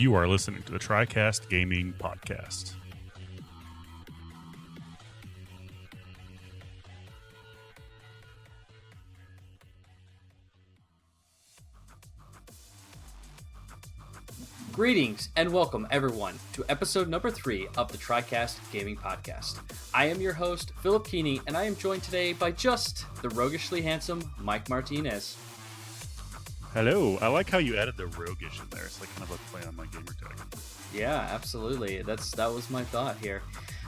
You are listening to the Tricast Gaming Podcast. Greetings and welcome everyone to episode number 3 of the Tricast Gaming Podcast. I am your host, Philip Keeney, and I am joined today by just the roguishly handsome Mike Martinez. Hello. I like how you added the roguish in there. It's like kind of a play on my gamer tag. Yeah, absolutely. That was my thought here.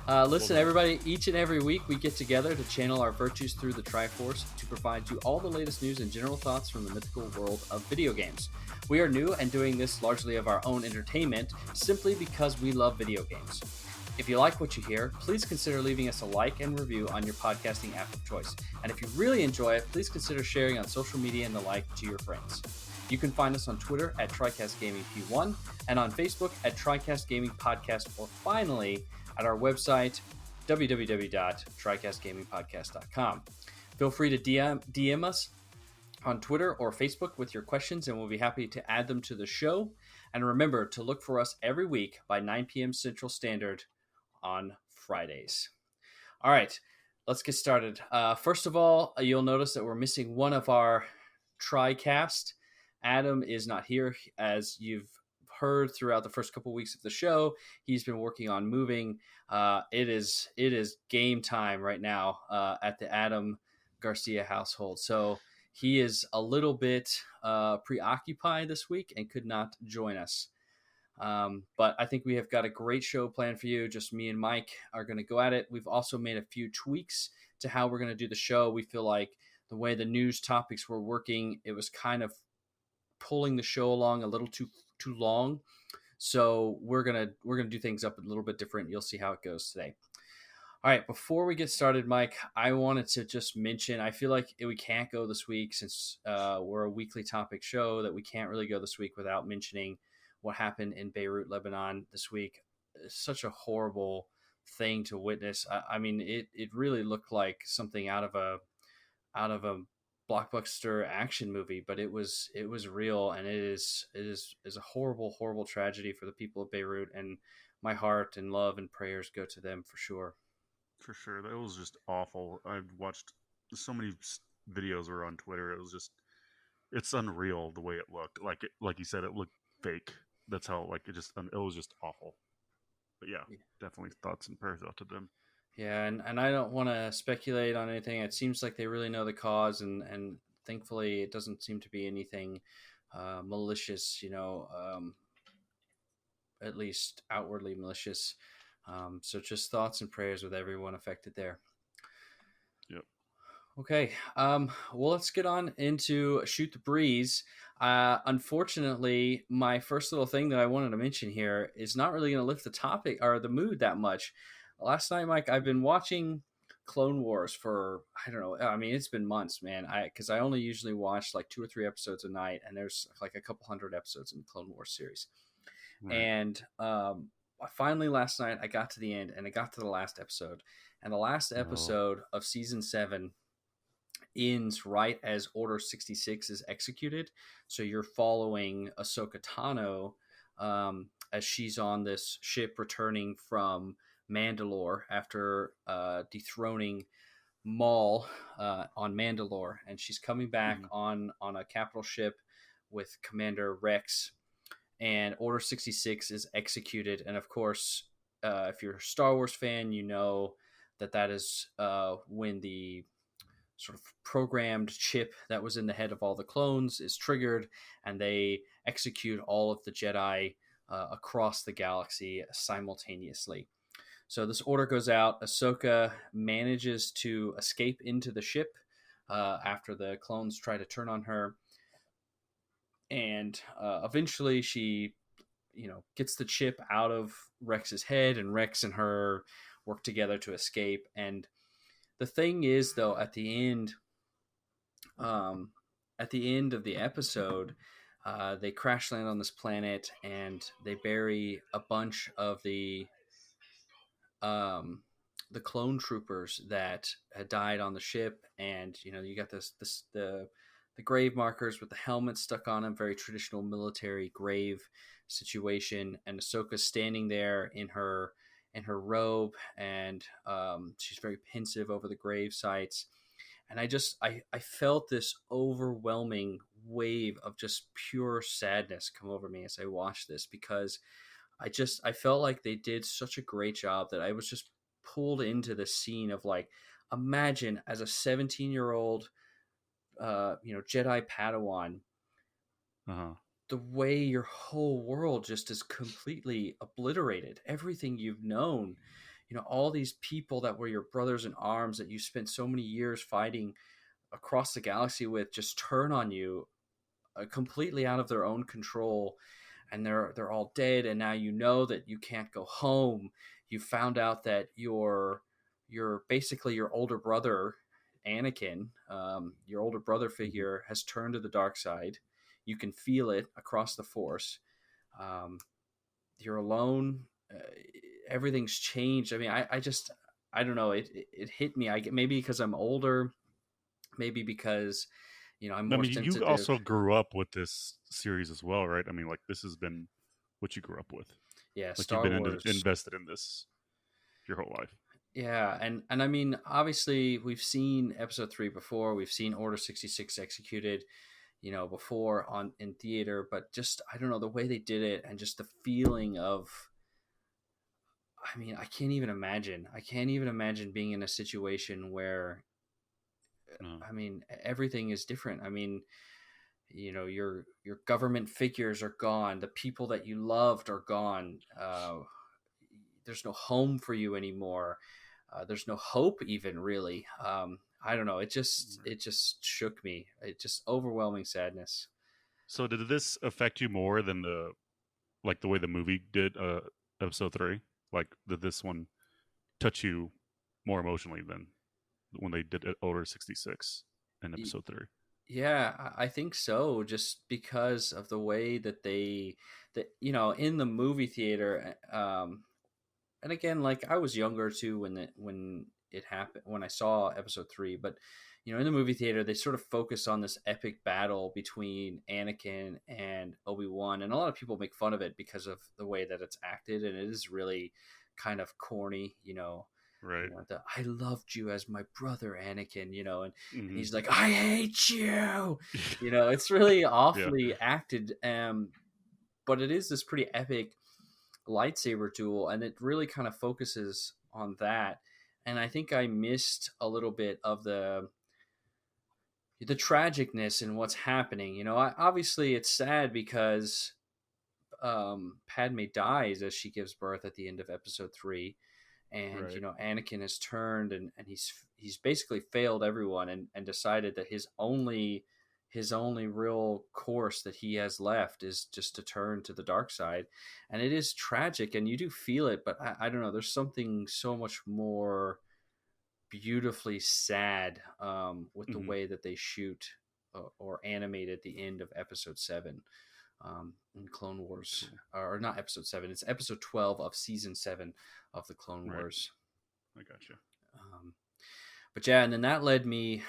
Listen, everybody, each and every week we get together to channel our virtues through the Triforce to provide you all the latest news and general thoughts from the mythical world of video games. We are new and doing this largely of our own entertainment, simply because we love video games. If you like what you hear, please consider leaving us a like and review on your podcasting app of choice. And if you really enjoy it, please consider sharing on social media and the like to your friends. You can find us on Twitter at Tricast Gaming P1 and on Facebook at Tricast Gaming Podcast, or finally at our website, www.tricastgamingpodcast.com. Feel free to DM us on Twitter or Facebook with your questions, and we'll be happy to add them to the show. And remember to look for us every week by 9 p.m. Central Standard on Fridays. All right, let's get started. First of all, you'll notice that we're missing one of our Tricast. Adam is not here, as you've heard throughout the first couple weeks of the show. He's been working on moving. It is game time right now at the Adam Garcia household. So he is a little bit preoccupied this week and could not join us. But I think we have got a great show planned for you. Just me and Mike are going to go at it. We've also made a few tweaks to how we're going to do the show. We feel like the way the news topics were working, it was kind of pulling the show along a little too long. So we're gonna do things up a little bit different. You'll see how it goes today. All right, before we get started, Mike, I wanted to just mention, I feel like we can't go this week since we're a weekly topic show, that we can't really go this week without mentioning what happened in Beirut, Lebanon this week. It's such a horrible thing to witness. I mean, it really looked like something out of a blockbuster action movie, but it was real, and it is a horrible tragedy for the people of Beirut, and my heart and love and prayers go to them for sure. For sure. That was just awful. I've watched so many videos were on Twitter. It's unreal the way it looked. Like you said, it looked fake. That's how, it was just awful. But yeah, definitely thoughts and prayers out to them. Yeah, and I don't want to speculate on anything. It seems like they really know the cause, and thankfully it doesn't seem to be anything malicious, at least outwardly malicious. So just thoughts and prayers with everyone affected there. Yep. Okay. Well, let's get on into Shoot the Breeze. Unfortunately, my first little thing that I wanted to mention here is not really going to lift the topic or the mood that much. Last night, Mike, I've been watching Clone Wars for, I don't know, I mean, it's been months, man, because I only usually watch like 2 or 3 episodes a night, and there's like a couple hundred episodes in the Clone Wars series. Right. And finally last night I got to the end, and I got to the last episode, and the last episode of season 7 ends right as Order 66 is executed. So you're following Ahsoka Tano as she's on this ship returning from Mandalore after dethroning Maul on Mandalore, and she's coming back on a capital ship with Commander Rex, and Order 66 is executed. And of course, if you're a Star Wars fan, you know that is when the sort of programmed chip that was in the head of all the clones is triggered, and they execute all of the Jedi across the galaxy simultaneously. So this order goes out. Ahsoka manages to escape into the ship after the clones try to turn on her. And eventually she, gets the chip out of Rex's head, and Rex and her work together to escape. And the thing is, though, at the end of the episode, they crash land on this planet, and they bury a bunch of the clone troopers that had died on the ship. And you got the the grave markers with the helmet stuck on them, very traditional military grave situation. And Ahsoka's standing there in her robe, and she's very pensive over the grave sites. And I felt this overwhelming wave of just pure sadness come over me as I watched this, because I felt like they did such a great job that I was just pulled into the scene of, like, imagine as a 17-year-old Jedi Padawan, Uh-huh. the way your whole world just is completely obliterated. Everything you've known, all these people that were your brothers in arms that you spent so many years fighting across the galaxy with, just turn on you, completely out of their own control, and they're all dead. And now you know that you can't go home. You found out that your basically your older brother Anakin, your older brother figure, has turned to the dark side. You can feel it across the Force. You're alone. Everything's changed. I mean, I don't know. It hit me. Maybe because I'm older, maybe because I'm I more mean, you sensitive. also grew up with this series as well, right? I mean, like, this has been what you grew up with. Yeah, Like, you've Star been Wars. invested in this your whole life. Yeah, and I mean, obviously, we've seen Episode 3 before. We've seen Order 66 executed, before on in theater. But just, I don't know, the way they did it, and just the feeling of, I mean, I can't even imagine. I can't even imagine being in a situation where, Uh, I mean, everything is different. I mean, your government figures are gone. The people that you loved are gone. There's no home for you anymore. There's no hope, even, really. I don't know. It just shook me. It just overwhelming sadness. so did this affect you more than the way the movie did, episode 3? Like, did this one touch you more emotionally than when they did Order 66 in episode 3? Yeah, I think so. Just because of the way that in the movie theater, and again, like, I was younger too when it happened, when I saw Episode 3. But in the movie theater, they sort of focus on this epic battle between Anakin and Obi-Wan, and a lot of people make fun of it because of the way that it's acted, and it is really kind of corny. Right. I loved you as my brother, Anakin, and Hmm. he's like, I hate you. It's really Yeah. awfully acted. But it is this pretty epic lightsaber duel, and it really kind of focuses on that. And I think I missed a little bit of the tragicness in what's happening. Obviously it's sad because Padme dies as she gives birth at the end of Episode 3, and Right. Anakin has turned, and he's basically failed everyone, and decided that his only real course that he has left is just to turn to the dark side. And it is tragic, and you do feel it. But I don't know, there's something so much more beautifully sad, with the Hmm. way that they shoot, or animate at the end of Episode 7, in Clone Wars. Cool. Or not Episode 7, it's Episode 12 of Season 7 of the Clone Right. Wars. I gotcha. Um, but yeah, and then that led me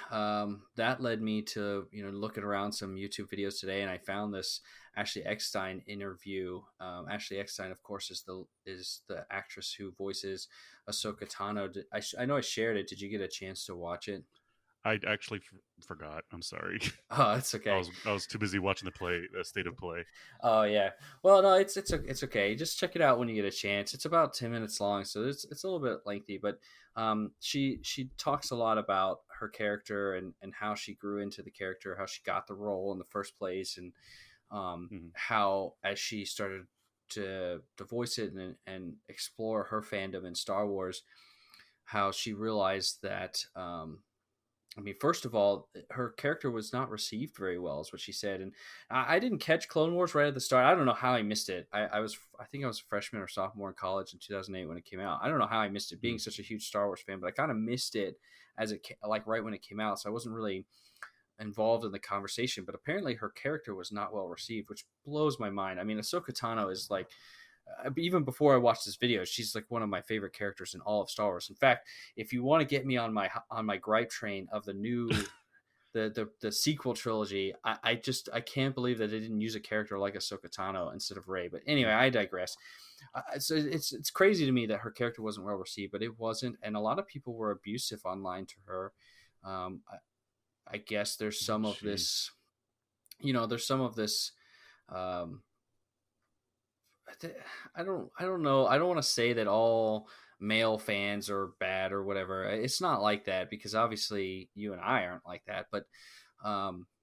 to looking around some YouTube videos today, and I found this Ashley Eckstein interview. Ashley Eckstein, of course, is the actress who voices Ahsoka Tano. I know I shared it. Did you get a chance to watch it? I actually forgot. I'm sorry. Oh, it's I okay. was I was too busy watching the state of play. Oh yeah. Well, no, it's okay. Just check it out when you get a chance. It's about 10 minutes long, so it's a little bit lengthy. But she talks a lot about her character, and how she grew into the character, how she got the role in the first place, and Hmm. how, as she started to voice it, and explore her fandom in Star Wars, how she realized that, I mean, first of all, her character was not received very well, is what she said. And I didn't catch Clone Wars right at the start. I don't know how I missed it. I think I was a freshman or sophomore in college in 2008 when it came out. I don't know how I missed it, being such a huge Star Wars fan, but I kind of missed it like right when it came out. So I wasn't really involved in the conversation. But apparently, her character was not well received, which blows my mind. I mean, Ahsoka Tano is like, even before I watched this video, she's like one of my favorite characters in all of Star Wars. In fact, if you want to get me on my gripe train of the new the sequel trilogy, I can't believe that they didn't use a character like Ahsoka Tano instead of Rey. But anyway, I digress. So it's crazy to me that her character wasn't well received, but it wasn't, and a lot of people were abusive online to her. I guess there's some of this, there's some of this. Um, I don't know. I don't want to say that all male fans are bad or whatever. It's not like that, because obviously you and I aren't like that. But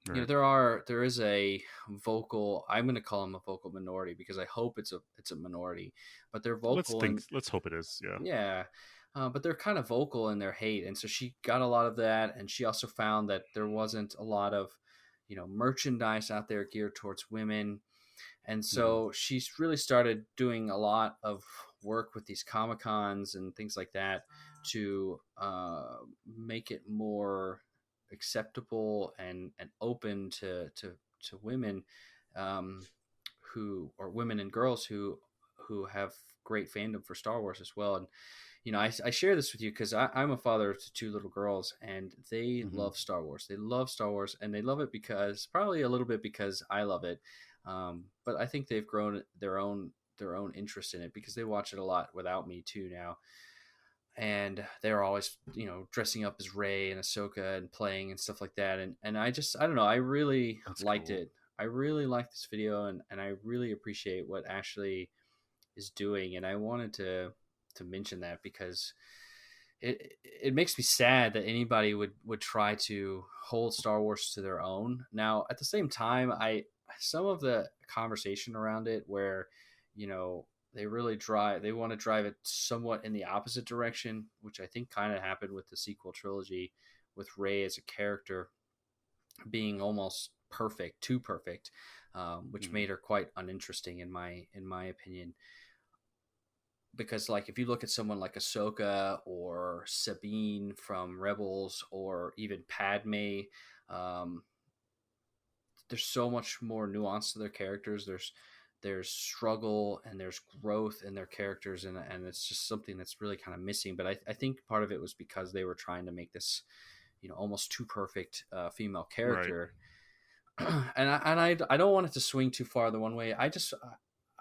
Right. there is a vocal. I'm going to call them a vocal minority, because I hope it's a minority. But they're vocal. Let's hope it is. Yeah. Yeah. But they're kind of vocal in their hate, and so she got a lot of that, and she also found that there wasn't a lot of, merchandise out there geared towards women, and so she's really started doing a lot of work with these Comic Cons and things like that to make it more acceptable and open to women, who, or women and girls who have great fandom for Star Wars as well. And I share this with you because I'm a father to two little girls, and they love Star Wars. They love Star Wars, and they love it because, probably a little bit because I love it. But I think they've grown their own interest in it, because they watch it a lot without me too now. And they're always, dressing up as Rey and Ahsoka and playing and stuff like that. And I don't know. I really liked it. I really liked this video, and I really appreciate what Ashley is doing. And I wanted to mention that, because it makes me sad that anybody would try to hold Star Wars to their own. Now, at the same time, some of the conversation around it, where they want to drive it somewhat in the opposite direction, which I think kind of happened with the sequel trilogy, with Rey as a character being almost perfect, too perfect, which made her quite uninteresting in my opinion. Because, like, if you look at someone like Ahsoka or Sabine from Rebels, or even Padme, there's so much more nuance to their characters. There's struggle and there's growth in their characters, and it's just something that's really kind of missing. But I think part of it was because they were trying to make this, almost too perfect female character. Right. and I don't want it to swing too far the one way.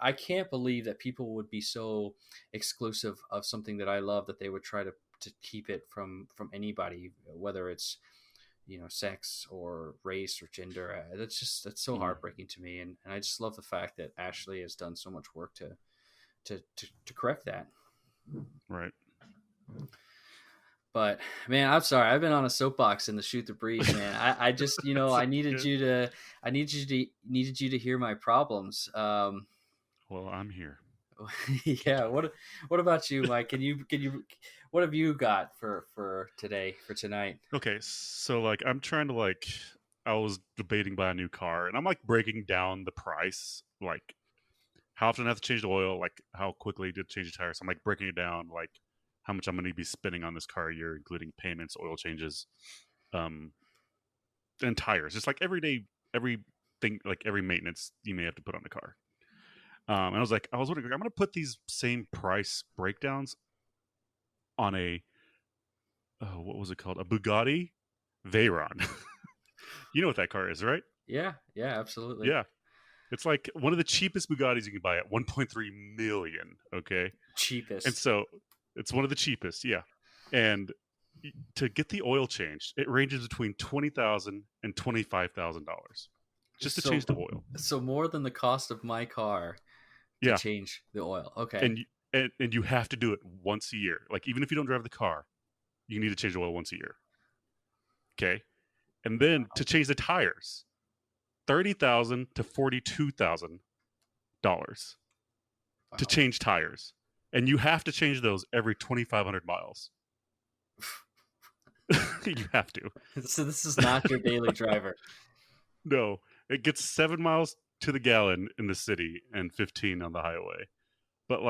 I can't believe that people would be so exclusive of something that I love, that they would try to keep it from anybody, whether it's, sex or race or gender. That's so heartbreaking to me. And I just love the fact that Ashley has done so much work to correct that. Right. But man, I'm sorry. I've been on a soapbox in the Shoot the Breeze, man. I just, I needed you to hear my problems. Well, I'm here. Yeah. What about you, Mike? Can you what have you got for tonight? Okay, so I'm trying to I was debating buying a new car, and I'm breaking down the price, how often I have to change the oil, how quickly to change the tires. I'm breaking it down, how much I'm going to be spending on this car a year, including payments, oil changes, and tires. Just everything, every maintenance you may have to put on the car. And I was wondering, I'm going to put these same price breakdowns on a, what was it called? A Bugatti Veyron. You know what that car is, right? Yeah, absolutely. Yeah. It's one of the cheapest Bugattis you can buy at 1.3 million. Okay. Cheapest. And so it's one of the cheapest. Yeah. And to get the oil changed, it ranges between $20,000 and $25,000 just to change the oil. So more than the cost of my car to change the oil. Okay. And you have to do it once a year. Even if you don't drive the car, you need to change the oil once a year. Okay. And then to change the tires, $30,000 to $42,000 to change tires. And you have to change those every 2,500 miles. You have to. So this is not your daily driver. No. It gets 7 miles to the gallon in the city and 15 on the highway. But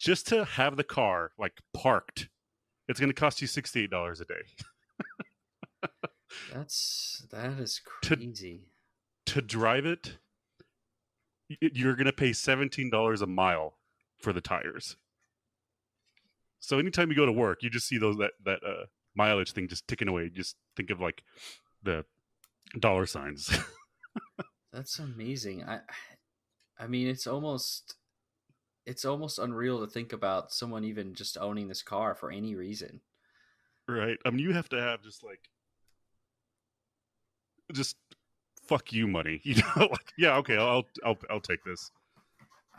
just to have the car parked, it's going to cost you $68 a day. That is crazy. To drive it, you're going to pay $17 a mile for the tires. So anytime you go to work, you just see that mileage thing just ticking away. Just think of the dollar signs. That's amazing. I mean, it's almost unreal to think about someone even just owning this car for any reason. Right. I mean, you have to have just fuck you money. Like, yeah, okay, I'll take this.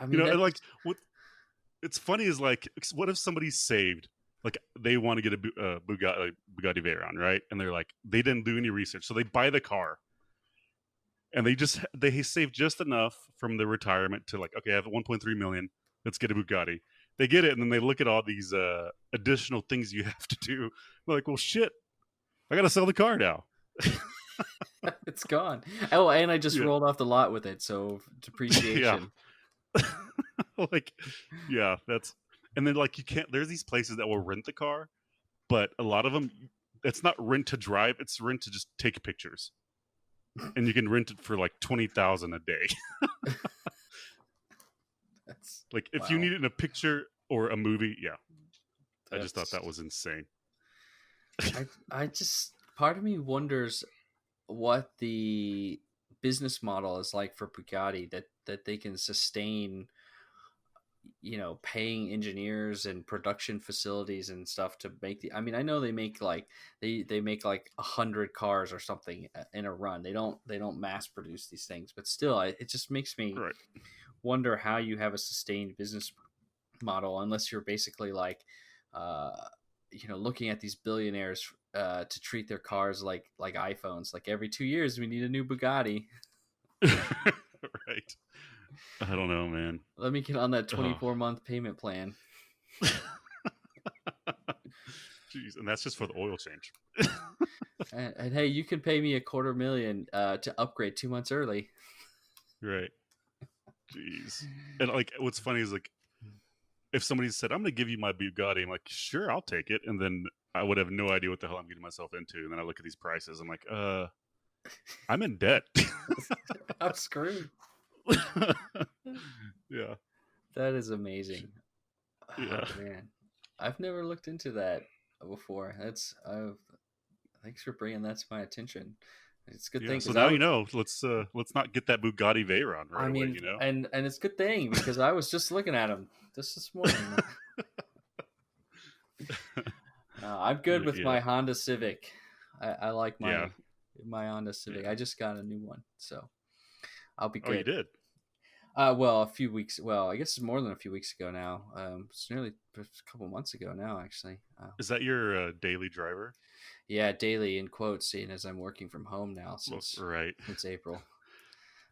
I mean, And that's like what it's funny is like, what if somebody saved, like they want to get a Bugatti Veyron, right? And they're like, they didn't do any research, so they buy the car, and they save just enough from their retirement to like, okay, I have 1.3 million, let's get a Bugatti. They get it, and then they look at all these additional things you have to do. They're like, well, shit, I gotta sell the car now. it's gone. Oh, and I just Yeah, rolled off the lot with it, so yeah. depreciation. Like, yeah, that's, and then like you can't. There's these places that will rent the car, but a lot of them, it's not rent to drive; it's rent to just take pictures, and you can rent it for like 20,000 a day. That's Like if you wow. need it in a picture or a movie, yeah. I just thought That's that was insane. I just part of me wonders what the business model is like for Bugatti that they can sustain, paying engineers and production facilities and stuff to make I mean, I know they make like they make like 100 cars or something in a run. They don't mass produce these things, but still, it just makes me Right. wonder how you have a sustained business model unless you're basically like, uh, looking at these billionaires to treat their cars like iPhones. Like every 2 years, we need a new Bugatti. Right. I don't know, man. Let me get on that Oh. 24-month payment plan. Jeez, and that's just for the oil change. And hey, you can pay me $250,000 to upgrade 2 months early. Right. Jeez. And like, what's funny is like, if somebody said, "I'm going to give you my Bugatti," I'm like, "Sure, I'll take it," and then I would have no idea what the hell I'm getting myself into. And then I look at these prices, I'm like, I'm in debt. I'm screwed. Yeah. That is amazing. Yeah. Oh man, I've never looked into that before. Thanks for bringing that to my attention. It's a good Yeah. thing So because now you know. Let's not get that Bugatti Veyron right I away. mean, You know. and it's a good thing because I was just looking at them this morning. I'm good with Yeah. my Honda Civic. I like Yeah. my Honda Civic. Yeah. I just got a new one, so I'll be Oh, you good. did. Well, a few weeks. Well, I guess it's more than a few weeks ago now. It's nearly a couple months ago now, actually. Is that your daily driver? Yeah, daily in quotes, seeing as I'm working from home now Well, since right. April.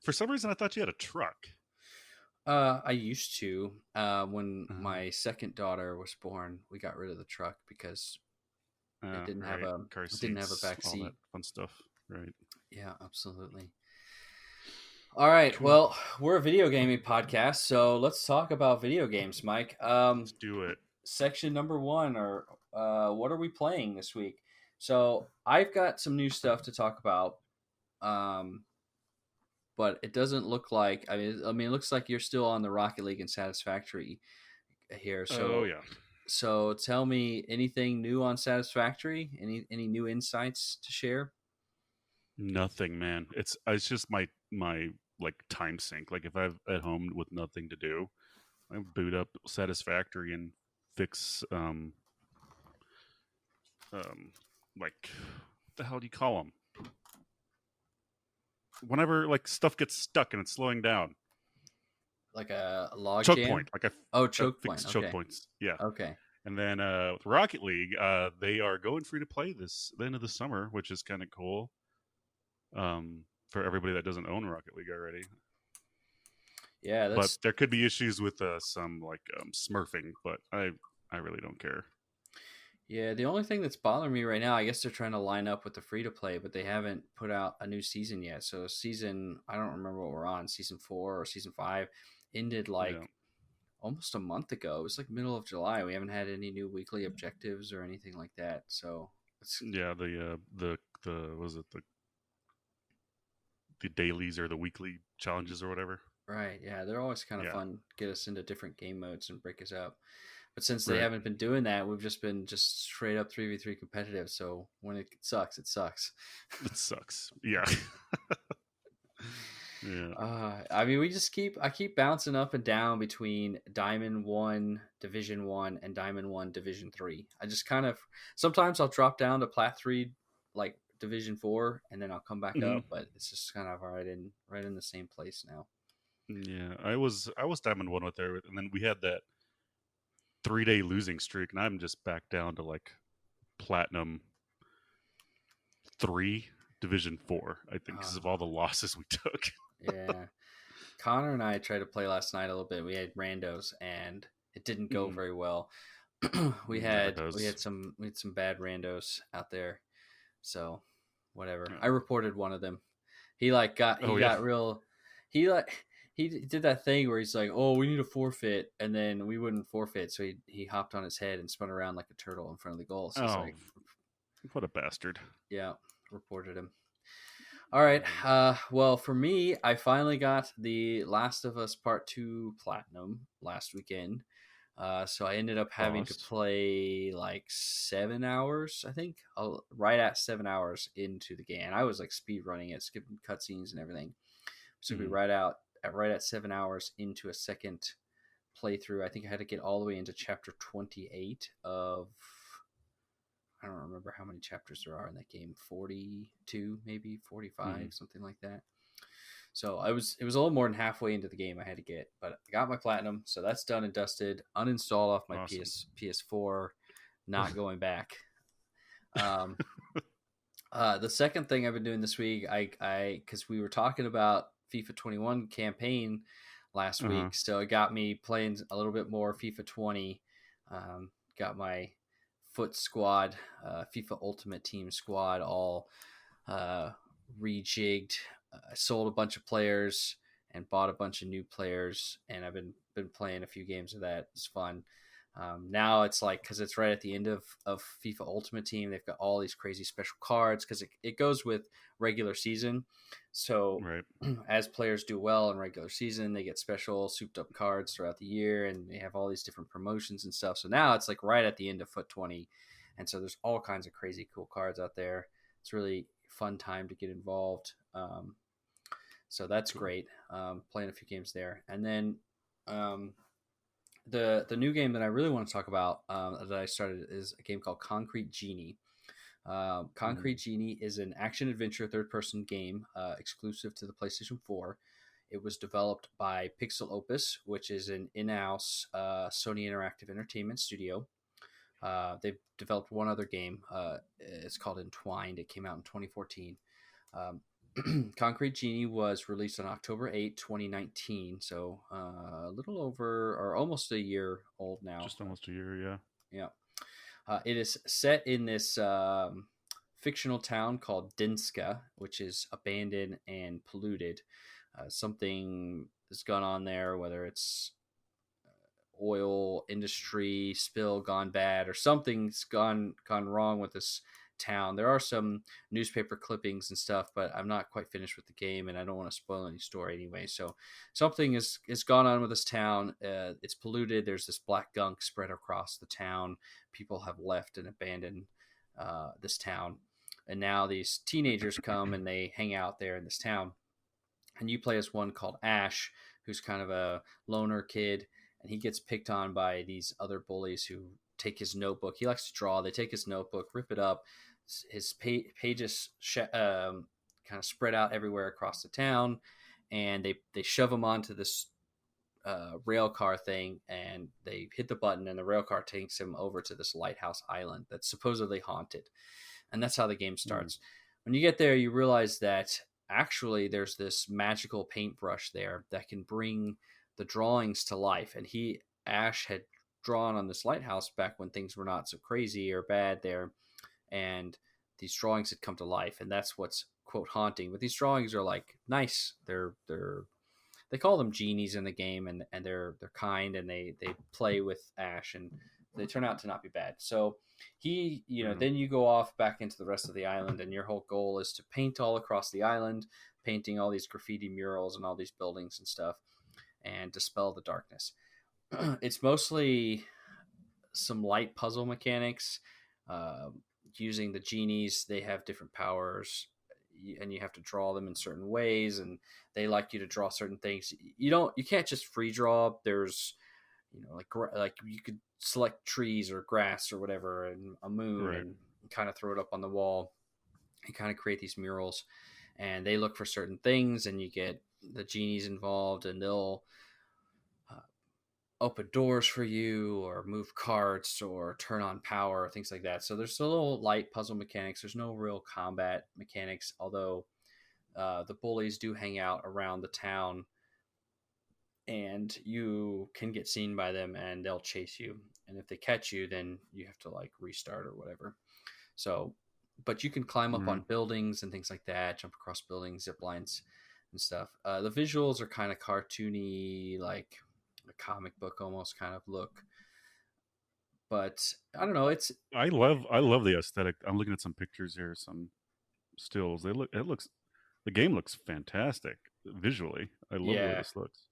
For some reason, I thought you had a truck. I used to. When Uh, my second daughter was born, we got rid of the truck because it didn't have right. a Car back seats, all that seat. fun stuff. Right. Yeah, absolutely. All right. Cool. Well, we're a video gaming podcast, so let's talk about video games, Mike. Let's do it. Section number one, or what are we playing this week? So I've got some new stuff to talk about, but it doesn't look like. I mean, it looks like you're still on the Rocket League and Satisfactory here. Oh So, yeah. so tell me anything new on Satisfactory? Any new insights to share? Nothing, man. It's just my like time sink. Like if I'm at home with nothing to do, I boot up Satisfactory and fix like what the hell do you call them? Whenever like stuff gets stuck and it's slowing down. Like a log Choke jam? point. Like Oh, I choke fix point. choke Okay. points. Yeah. Okay. And then with Rocket League, they are going free to play the end of the summer, which is kind of cool. For everybody that doesn't own Rocket League already. Yeah, But that's there could be issues with some like smurfing, but I really don't care. yeah. The only thing that's bothering me right now, I guess they're trying to line up with the free to play, but they haven't put out a new season yet. So season, I don't remember what we're on, season 4 or season 5, ended Yeah, like almost a month ago. It was like middle of July. We haven't had any new weekly objectives or anything like that. So it's yeah. The was it the dailies or the weekly challenges or whatever. right. Yeah, they're always kind of Yeah, fun. Get us into different game modes and break us up. But since they Right. haven't been doing that, we've just been just straight up 3v3 competitive. So when it sucks, it sucks. It sucks. Yeah. Yeah. I mean, I keep bouncing up and down between Diamond 1 Division 1 and Diamond 1 Division 3. I just kind of sometimes I'll drop down to Plat 3 like Division 4 and then I'll come back Hmm. up, but it's just kind of right in the same place now. Yeah. I was Diamond 1 with there, and then we had that 3-day losing streak, and I'm just back down to like Platinum 3 Division 4, I think, because of all the losses we took. Yeah. Connor and I tried to play last night a little bit. We had randos and it didn't go Mm, very well. never does. We had some bad randos out there. So whatever. Yeah. I reported one of them. He Oh yeah. got real he did that thing where he's like, "Oh, we need a forfeit," and then we wouldn't forfeit, so he hopped on his head and spun around like a turtle in front of the goal. So it's Oh, like, what a bastard. yeah, reported him. All right. Well, for me, I finally got the Last of Us Part 2 Platinum last weekend. So I ended up having to Boss. play like 7 hours, I think, right at 7 hours into the game. I was like speed running it, skipping cutscenes and everything. So we Mm, right at 7 hours into a second playthrough. I think I had to get all the way into chapter 28 of I don't remember how many chapters there are in that game. 42, maybe 45, mm, something like that. So it was a little more than halfway into the game I had to get, but I got my platinum, so that's done and dusted. Uninstall off my awesome. PS4, not going back. Um, the second thing I've been doing this week, I because we were talking about FIFA 21 campaign last Uh-huh. week, so it got me playing a little bit more FIFA 20. Got my Foot squad, FIFA Ultimate Team squad, all rejigged. I sold a bunch of players and bought a bunch of new players, and I've been playing a few games of that. It's fun. Now it's like because it's right at the end of FIFA Ultimate Team, they've got all these crazy special cards because it goes with regular season. So Right. as players do well in regular season, they get special souped up cards throughout the year, and they have all these different promotions and stuff. So now it's like right at the end of Foot 20, and so there's all kinds of crazy cool cards out there. It's really fun time to get involved. So that's Cool. great. Playing a few games there, and then um, the new game that I really want to talk about that I started is a game called Concrete Genie. Concrete Mm, Genie is an action adventure third person game exclusive to the PlayStation 4. It was developed by Pixel Opus, which is an in house Sony Interactive Entertainment studio. They've developed one other game. It's called Entwined. It came out in 2014. Um, Concrete Genie was released on October 8, 2019, so a little over or almost a year old now. just almost a year, yeah. Yeah. It is set in this fictional town called Dinska, which is abandoned and polluted. Something has gone on there, whether it's oil industry spill gone bad or something's gone wrong with this town. There are some newspaper clippings and stuff, but I'm not quite finished with the game, and I don't want to spoil any story anyway. So something is gone on with this town. It's polluted. There's this black gunk spread across the town. People have left and abandoned this town, and now these teenagers come and they hang out there in this town. And you play as one called Ash, who's kind of a loner kid, and he gets picked on by these other bullies who take his notebook. He likes to draw. They take his notebook, rip it up. His pages kind of spread out everywhere across the town, and they shove him onto this rail car thing, and they hit the button, and the rail car takes him over to this lighthouse island that's supposedly haunted. And that's how the game Mm, starts. When you get there, you realize that actually there's this magical paintbrush there that can bring the drawings to life. And Ash, had drawn on this lighthouse back when things were not so crazy or bad there, and these drawings had come to life, and that's what's quote haunting. But these drawings are like nice. They call them genies in the game, and they're kind, and they play with Ash, and they turn out to not be bad. So yeah. then you go off back into the rest of the island, and your whole goal is to paint all across the island, painting all these graffiti murals and all these buildings and stuff, and dispel the darkness. It's mostly some light puzzle mechanics. Using the genies, they have different powers, and you have to draw them in certain ways, and they like you to draw certain things. You can't just free draw. There's like you could select trees or grass or whatever, and a moon, Right. and kind of throw it up on the wall and kind of create these murals. And they look for certain things, and you get the genies involved, and they'll open doors for you or move carts or turn on power, things like that. So there's a little light puzzle mechanics. There's no real combat mechanics, although the bullies do hang out around the town, and you can get seen by them and they'll chase you. And if they catch you, then you have to like restart or whatever. So, but you can climb up Mm-hmm. on buildings and things like that, jump across buildings, zip lines and stuff. The visuals are kind of cartoony, like a comic book almost kind of look. But I don't know. I love the aesthetic. I'm looking at some pictures here, some stills. The game looks fantastic visually. I love the way Yeah, this looks.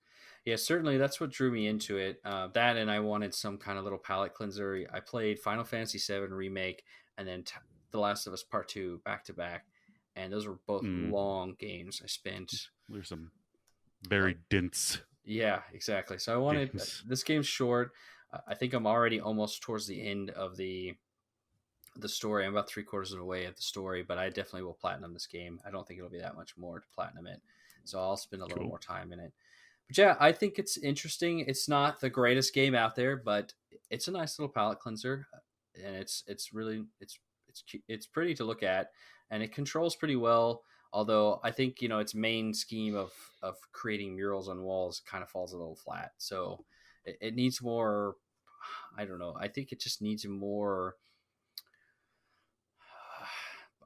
yeah. Certainly, that's what drew me into it. That, and I wanted some kind of little palate cleanser. I played Final Fantasy VII Remake and then The Last of Us Part Two back to back, and those were both Mm. long games. I spent There's some very like dense yeah, exactly. So I wanted games. this game's short. I think I'm already almost towards the end of the story. I'm about 3/4 of the way of the story, but I definitely will platinum this game. I don't think it'll be that much more to platinum it, so I'll spend a little Cool. more time in it. But yeah, I think it's interesting. It's not the greatest game out there, but it's a nice little palate cleanser, and it's really it's pretty to look at, and it controls pretty well. Although I think its main scheme of creating murals on walls kind of falls a little flat. So it needs more. I don't know. I think it just needs more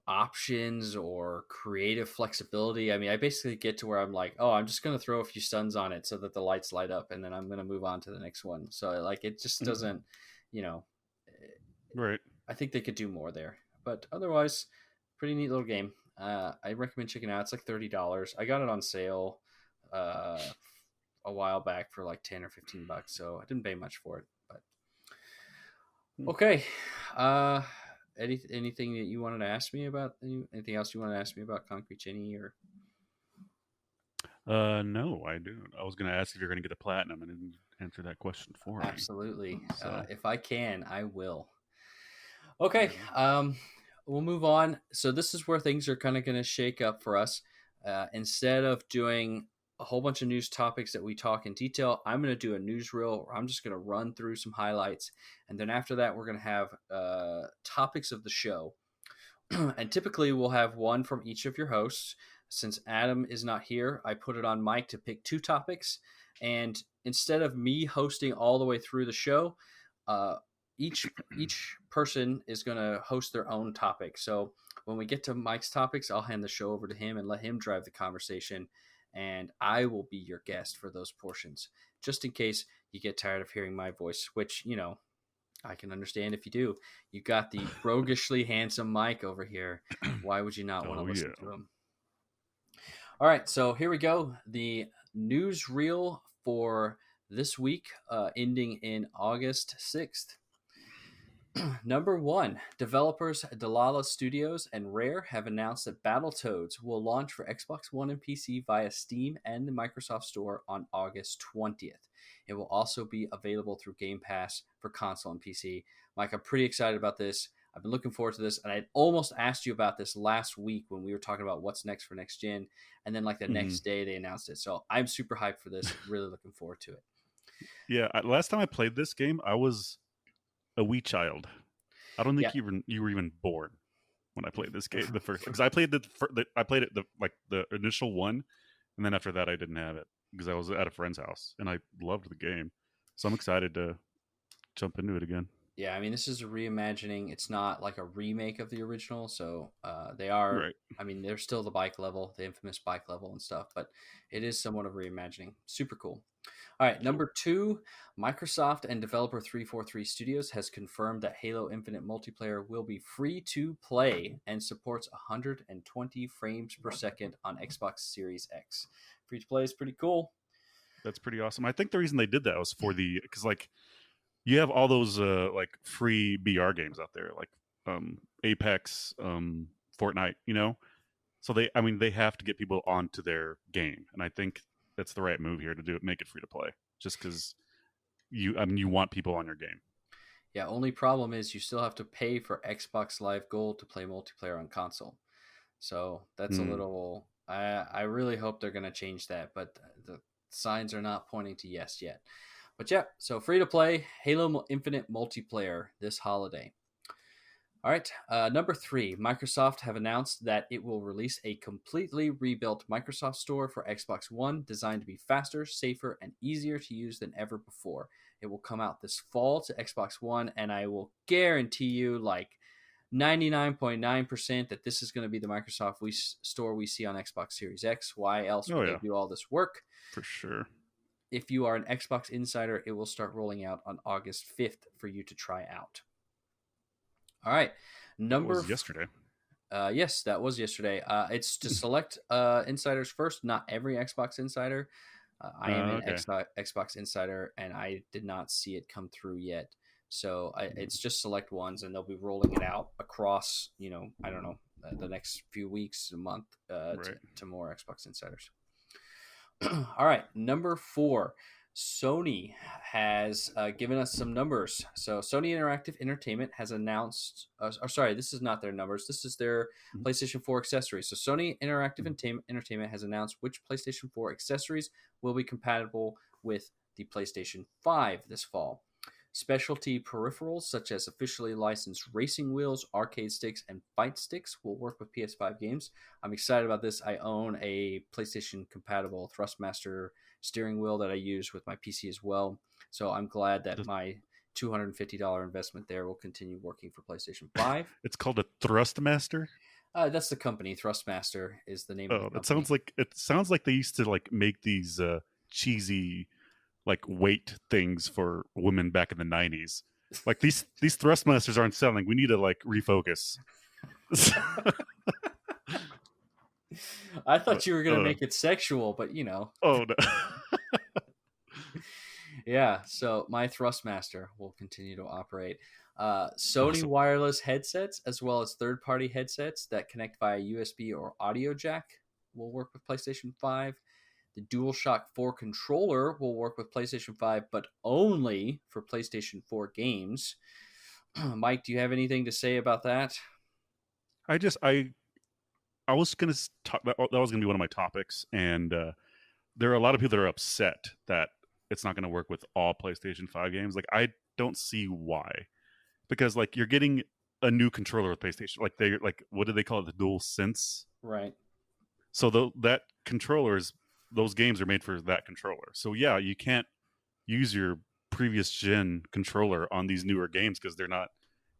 options or creative flexibility. I mean, I basically get to where I'm like, oh, I'm just going to throw a few stuns on it so that the lights light up, and then I'm going to move on to the next one. So like, it just doesn't, you know, Right. I think they could do more there. But otherwise, pretty neat little game. I recommend checking it out. It's like $30. I got it on sale uh, a while back for like 10 or $15, so I didn't pay much for it. But okay. Uh, anything that you wanted to ask me about? Anything else you want to ask me about Concrete Genie or? No, I do. I was going to ask if you're going to get a platinum, and didn't answer that question for me. Absolutely. So If I can, I will. Okay. yeah. We'll move on. So this is where things are kind of going to shake up for us. Instead of doing a whole bunch of news topics that we talk in detail, I'm going to do a newsreel. I'm just going to run through some highlights, and then after that, we're going to have topics of the show. And typically, we'll have one from each of your hosts. Since Adam is not here, I put it on Mike to pick 2 topics, and instead of me hosting all the way through the show, each person is going to host their own topic. So when we get to Mike's topics, I'll hand the show over to him and let him drive the conversation, and I will be your guest for those portions, just in case you get tired of hearing my voice, which I can understand if you do. You got the roguishly handsome Mike over here. Why would you not want to listen to him? All right, so here we go. The newsreel for this week, ending in August 6th. Number 1, developers Delilah Studios and Rare have announced that Battletoads will launch for Xbox One and PC via Steam and the Microsoft Store on August 20th. It will also be available through Game Pass for console and PC. Mike, I'm pretty excited about this. I've been looking forward to this, and I almost asked you about this last week when we were talking about what's next for next gen, and then like the next day they announced it. So I'm super hyped for this. Really looking forward to it. Yeah, last time I played this game, I was a wee child. I don't think you were even born when I played this game. The first, because I played the initial one, and then after that I didn't have it because I was at a friend's house, and I loved the game, so I'm excited to jump into it again. Yeah, I mean, this is a reimagining. It's not like a remake of the original, so they are. Right. I mean, they're still the bike level, the infamous bike level and stuff, but it is somewhat of reimagining. Super cool. All right, number 2, Microsoft and developer 343 Studios has confirmed that Halo Infinite multiplayer will be free to play and supports 120 frames per second on Xbox Series X. Free to play is pretty cool. That's pretty awesome. I think the reason they did that was because you have all those like free BR games out there, like Apex, Fortnite, you know. So they have to get people onto their game, and I think that's the right move here to do it. Make it free to play, just because you want people on your game. Yeah, only problem is you still have to pay for Xbox Live Gold to play multiplayer on console. So that's a Hmm. little. I really hope they're going to change that, but the signs are not pointing to yes yet. But yeah, so free to play Halo Infinite multiplayer this holiday. All right, number 3, Microsoft have announced that it will release a completely rebuilt Microsoft Store for Xbox One, designed to be faster, safer, and easier to use than ever before. It will come out this fall to Xbox One, and I will guarantee you, like 99.9%, that this is going to be the Microsoft store we see on Xbox Series X. Why else Oh would they yeah, do all this work? for sure. If you are an Xbox insider, it will start rolling out on August 5th for you to try out. All right. That was yesterday. Yes, that was yesterday. It's to select insiders first, not every Xbox insider. I am an Okay. Xbox insider, and I did not see it come through yet. So it's just select ones, and they'll be rolling it out across, I don't know, the next few weeks, a month, Right. to more Xbox insiders. All right, number 4. Sony has given us some numbers. So Sony Interactive Entertainment has announced, or sorry, this is not their numbers. This is their Mhm. PlayStation 4 accessories. So Sony Interactive Entertainment has announced which PlayStation 4 accessories will be compatible with the PlayStation 5 this fall. Specialty peripherals such as officially licensed racing wheels, arcade sticks, and fight sticks will work with PS5 games. I'm excited about this. I own a PlayStation compatible Thrustmaster steering wheel that I use with my PC as well. So I'm glad that The- my $250 investment there will continue working for PlayStation 5. It's called a Thrustmaster. That's the company. Thrustmaster is the name of the Oh, company. it sounds like they used to like make these cheesy like weight things for women back in the 90s. Like these Thrustmasters aren't selling. We need to like refocus. I but thought you were going to make it sexual, but oh no. Yeah, so my Thrustmaster will continue to operate. Sony Awesome. wireless headsets, as well as third party headsets that connect via USB or audio jack, will work with PlayStation 5. The DualShock 4 controller will work with PlayStation 5, but only for PlayStation 4 games. Mike, do you have anything to say about that? I just I was gonna talk that was gonna be one of my topics, and there are a lot of people that are upset that it's not gonna work with all PlayStation 5 games. Like I don't see why, because like you're getting a new controller with PlayStation. Like they like what do they call it? The Dual Sense. Right. So that controllers, those games are made for that controller. So yeah, you can't use your previous gen controller on these newer games because they're not.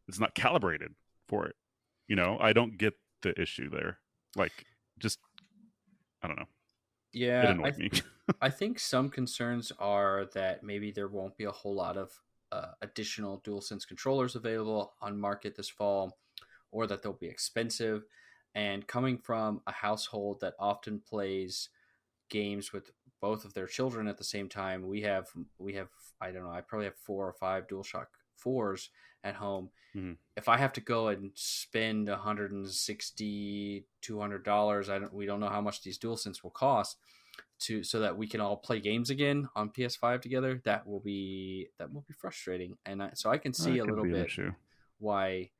It's not calibrated for it. You know, I don't get the issue there. Like, just I don't know. It Yeah, annoyed me. I think some concerns are that maybe there won't be a whole lot of additional DualSense controllers available on market this fall, or that they'll be expensive. And coming from a household that often plays games with both of their children at the same time, we have I don't know, I probably have 4 or 5 DualShock 4s at home. Mhm. If I have to go and spend $160-$200, we don't know how much these DualSense will cost so that we can all play games again on PS5 together. That will be frustrating, and so I can see That a could little be an bit issue. why,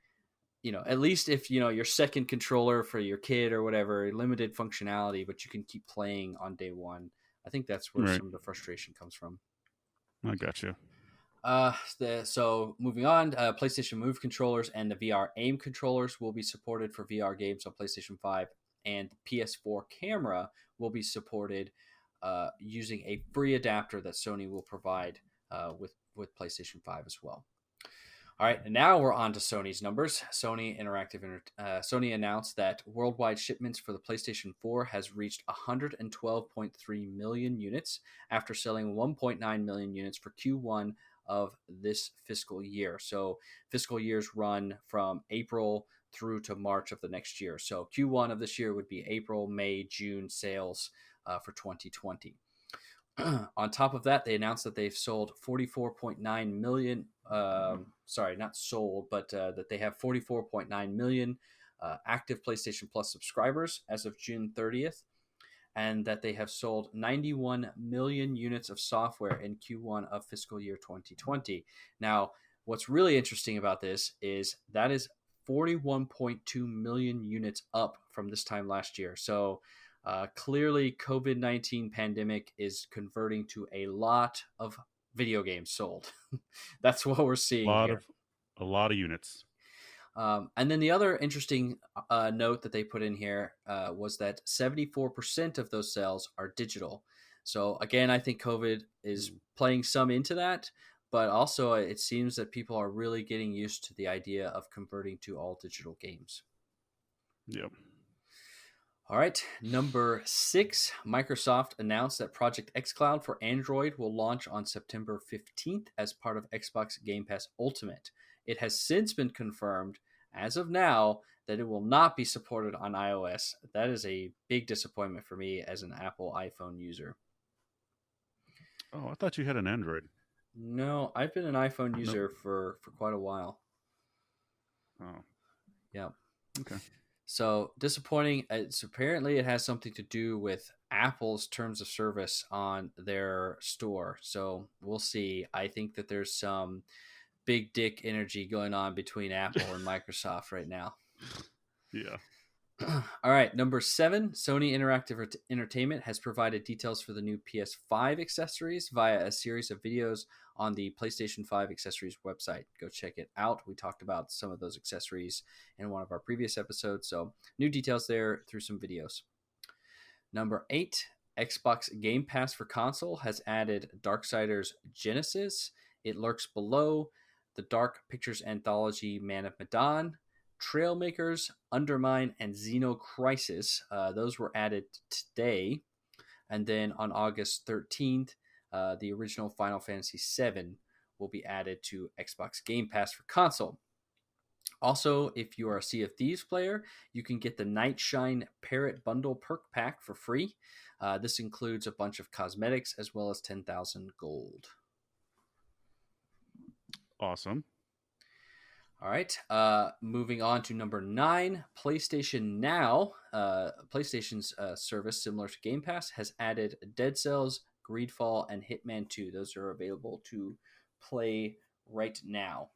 at least if your second controller for your kid or whatever, limited functionality, but you can keep playing on day one. I think that's where Right. some of the frustration comes from. I got you. So moving on, PlayStation Move controllers and the VR Aim controllers will be supported for VR games on PlayStation 5, and the PS4 camera will be supported using a free adapter that Sony will provide with PlayStation 5 as well. All right, and now we're on to Sony's numbers. Sony announced that worldwide shipments for the PlayStation 4 has reached 112.3 million units after selling 1.9 million units for Q1 of this fiscal year. So fiscal years run from April through to March of the next year. So Q1 of this year would be April, May, June sales for 2020. On top of that, they announced that they've sold 44.9 million sorry, not sold, but that they have 44.9 million active PlayStation Plus subscribers as of June 30th, and that they have sold 91 million units of software in Q1 of fiscal year 2020. Now, what's really interesting about this is that is 41.2 million units up from this time last year. So clearly, COVID-19 pandemic is converting to a lot of video games sold. That's what we're seeing here. A lot of units. And then the other interesting note that they put in here was that 74% of those sales are digital. So again, I think COVID is playing some into that, but also it seems that people are really getting used to the idea of converting to all digital games. Yep. All right, number 6, Microsoft announced that Project Xcloud for Android will launch on September 15th as part of Xbox Game Pass Ultimate. It has since been confirmed, as of now, that it will not be supported on iOS. That is a big disappointment for me as an Apple iPhone user. Oh, I thought you had an Android. No, I've been an iPhone user for quite a while. Oh. Yeah. Okay. So disappointing. It's apparently it has something to do with Apple's terms of service on their store. So we'll see. I think that there's some big dick energy going on between Apple and Microsoft right now. Yeah. All right, number 7, Sony Interactive Entertainment has provided details for the new PS5 accessories via a series of videos on the PlayStation 5 accessories website. Go check it out. We talked about some of those accessories in one of our previous episodes, so new details there through some videos. Number 8, Xbox Game Pass for console has added Darksiders Genesis, It Lurks Below, the Dark Pictures Anthology Man of Medan, Trailmakers, Undermine, and Xenocrisis. Those were added today. And then on August 13th, the original Final Fantasy VII will be added to Xbox Game Pass for console. Also, if you are a Sea of Thieves player, you can get the Nightshine Parrot Bundle perk pack for free. This includes a bunch of cosmetics as well as 10,000 gold. Awesome. All right. Moving on to number 9, PlayStation Now. PlayStation's service, similar to Game Pass, has added Dead Cells, Greedfall, and Hitman 2. Those are available to play right now.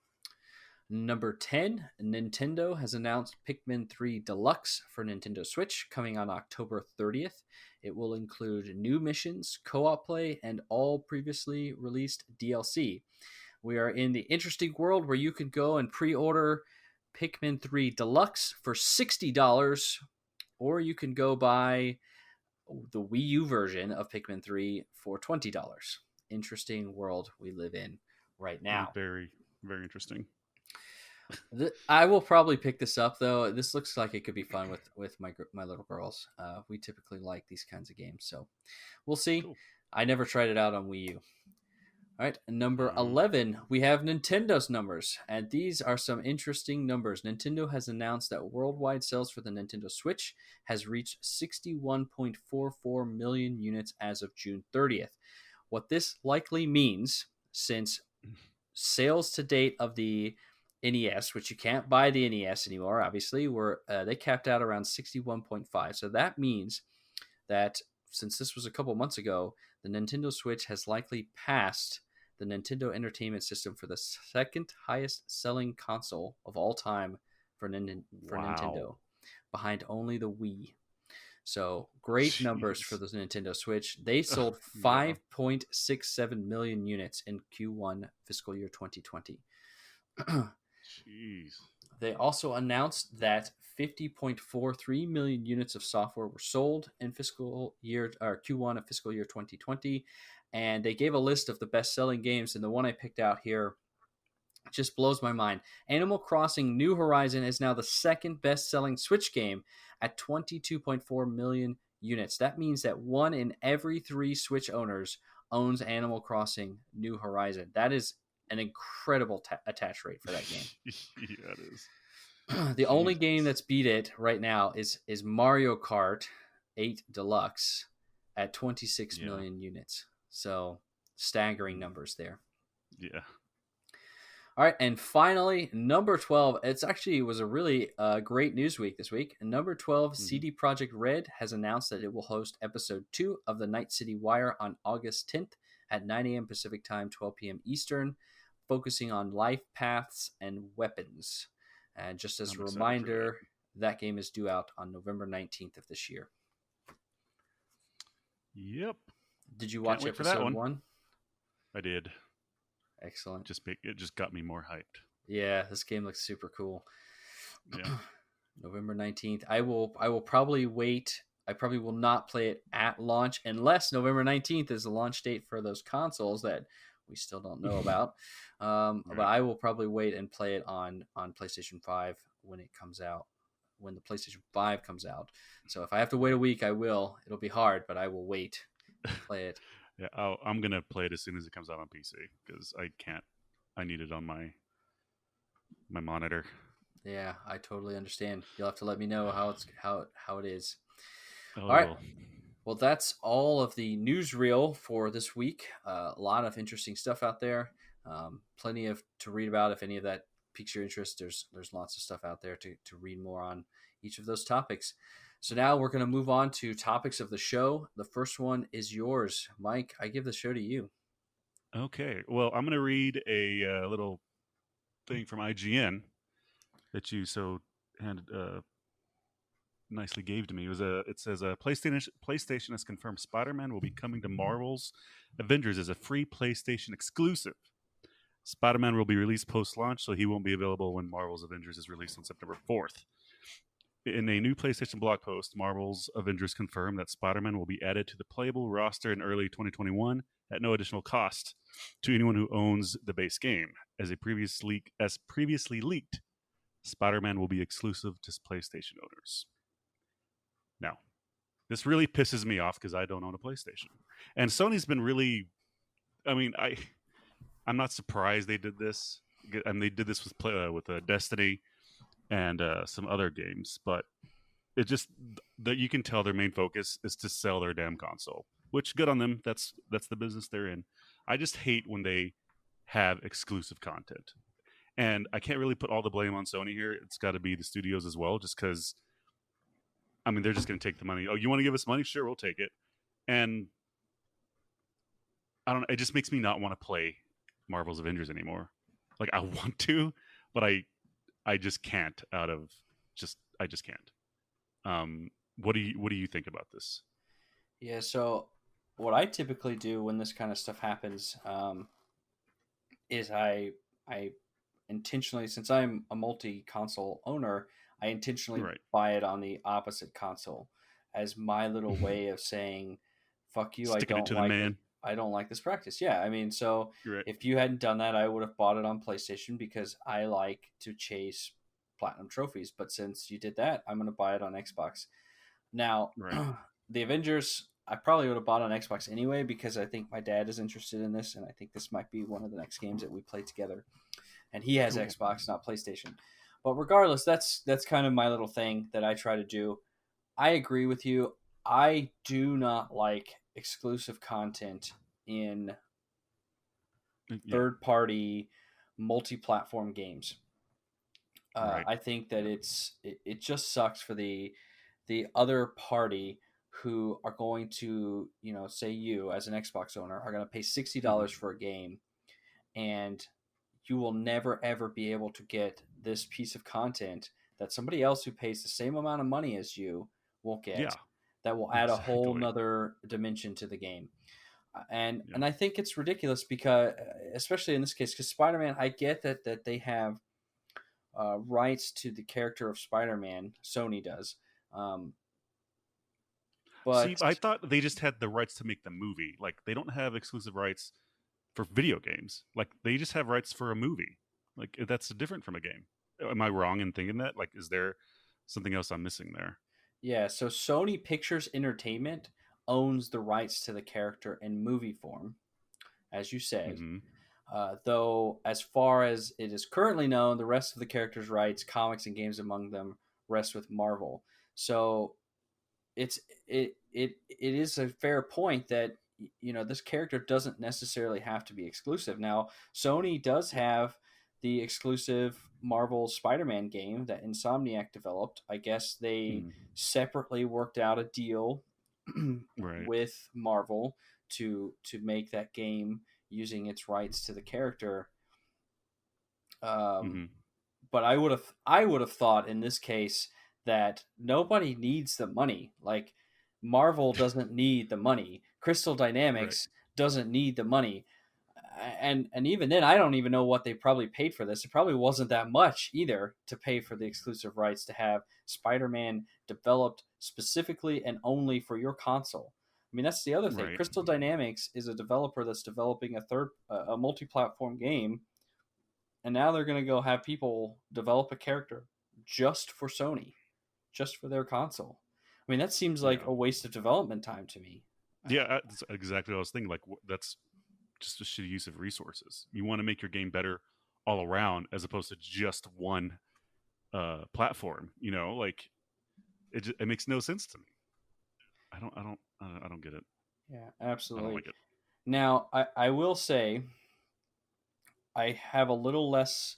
Number 10, Nintendo has announced Pikmin 3 Deluxe for Nintendo Switch coming on October 30th. It will include new missions, co-op play, and all previously released DLC. We are in the interesting world where you can go and pre-order Pikmin 3 Deluxe for $60, or you can go buy the Wii U version of Pikmin 3 for $20. Interesting world we live in right now. Very, very interesting. I will probably pick this up, though. This looks like it could be fun with my little girls. We typically like these kinds of games, so we'll see. Cool. I never tried it out on Wii U. All right, number 11, we have Nintendo's numbers, and these are some interesting numbers. Nintendo has announced that worldwide sales for the Nintendo Switch has reached 61.44 million units as of June 30th. What this likely means, since sales to date of the NES, which you can't buy the NES anymore, obviously, they capped out around 61.5. So that means that since this was a couple months ago, the Nintendo Switch has likely passed the Nintendo Entertainment System for the second highest selling console of all time for Nintendo, behind only the Wii. So great numbers for the Nintendo Switch. They sold 5.67 million units in Q1 fiscal year 2020. Jeez. They also announced that 50.43 million units of software were sold in Q1 of fiscal year 2020, and they gave a list of the best-selling games, and the one I picked out here just blows my mind. Animal Crossing New Horizon is now the second best-selling Switch game at 22.4 million units. That means that 1 in every 3 Switch owners owns Animal Crossing New Horizon. That is an incredible attach rate for that game. Yeah, it is. The only game that's beat it right now is Mario Kart 8 Deluxe at 26 million units. So staggering numbers there. Yeah. All right, and finally, number 12. It was a really great news week this week. And number 12, Mm-hmm. CD Projekt Red has announced that it will host episode 2 of the Night City Wire on August 10th at 9 a.m. Pacific Time, 12 p.m. Eastern, focusing on life paths and weapons. And just as I'm a excited for reminder, that game is due out on November 19th of this year. Yep. Did you Can't watch wait for that episode one. 1? I did. Excellent. It just got me more hyped. Yeah, this game looks super cool. Yeah. November 19th. I will probably wait. I probably will not play it at launch unless November 19th is the launch date for those consoles that we still don't know about. Right. But I will probably wait and play it on PlayStation 5 when it comes out, when the PlayStation 5 comes out. So if I have to wait a week, I will. It'll be hard, but I will wait and play it. Yeah, I'm gonna play it as soon as it comes out on PC because I can't. I need it on my monitor. Yeah, I totally understand. You'll have to let me know how it is. Oh, All right. well. Well, that's all of the newsreel for this week. A lot of interesting stuff out there. Plenty to read about. If any of that piques your interest, there's lots of stuff out there to read more on each of those topics. So now we're going to move on to topics of the show. The first one is yours, Mike. I give the show to you. Okay. Well, I'm gonna read a little thing from IGN that you so nicely gave to me. It says PlayStation has confirmed Spider-Man will be coming to Marvel's Avengers as a free PlayStation exclusive. Spider-Man will be released post-launch, so he won't be available when Marvel's Avengers is released on September 4th. In a new PlayStation blog post, Marvel's Avengers confirmed that Spider-Man will be added to the playable roster in early 2021 at no additional cost to anyone who owns the base game. As previously leaked, Spider-Man will be exclusive to PlayStation owners. Now, this really pisses me off because I don't own a PlayStation. And Sony's been really... I mean, I'm not surprised they did this. And they did this with Destiny and some other games, but it just that you can tell their main focus is to sell their damn console, which good on them. That's the business they're in. I just hate when they have exclusive content, and I can't really put all the blame on Sony here. It's got to be the studios as well, just because. I mean, they're just going to take the money. Oh, you want to give us money? Sure, we'll take it. And I don't know. It just makes me not want to play Marvel's Avengers anymore. Like I want to, but I just can't I just can't. What do you think about this? Yeah, so what I typically do when this kind of stuff happens is I intentionally, since I'm a multi-console owner, I intentionally buy it on the opposite console as my little way of saying, "Fuck you, I don't like this practice." Yeah, I mean, so if you hadn't done that, I would have bought it on PlayStation because I like to chase platinum trophies. But since you did that, I'm going to buy it on Xbox. Now, the Avengers, I probably would have bought on Xbox anyway because I think my dad is interested in this, and I think this might be one of the next games that we play together. And he has Xbox, not PlayStation. But regardless, that's kind of my little thing that I try to do. I agree with you. I do not like exclusive content in third-party multi-platform games. I think that it just sucks for the other party who are going to, say you as an Xbox owner are going to pay $60 for a game, and you will never ever be able to get this piece of content that somebody else who pays the same amount of money as you will get. Yeah, that will add a whole nother dimension to the game. And I think it's ridiculous because, especially in this case, because Spider-Man, I get that they have rights to the character of Spider-Man. Sony does. But see, I thought they just had the rights to make the movie. Like, they don't have exclusive rights for video games. Like, they just have rights for a movie. Like, that's different from a game. Am I wrong in thinking that? Like, is there something else I'm missing there? Yeah, so Sony Pictures Entertainment owns the rights to the character in movie form, as you said. Though, as far as it is currently known, the rest of the character's rights, comics and games among them, rest with Marvel. So it is a fair point that this character doesn't necessarily have to be exclusive. Now, Sony does have the exclusive Marvel Spider-Man game that Insomniac developed. I guess they separately worked out a deal Right. with Marvel to make that game using its rights to the character. Um, Mm-hmm. but I would have thought in this case that nobody needs the money. Like Marvel doesn't need the money. Crystal Right. Dynamics doesn't need the money. And even then, I don't even know what they probably paid for this. It probably wasn't that much either to pay for the exclusive rights to have Spider-Man developed specifically and only for your console. I mean, that's the other thing. Right. Crystal Dynamics is a developer that's developing a multi-platform game, and now they're going to go have people develop a character just for Sony, just for their console. I mean, that seems like Yeah. a waste of development time to me. Yeah. That's exactly what I was thinking. Like, that's just a shitty use of resources. You want to make your game better all around as opposed to just one platform. You know, like it makes no sense to me. I don't get it. Yeah, I don't absolutely. like it. Now, I will say I have a little less,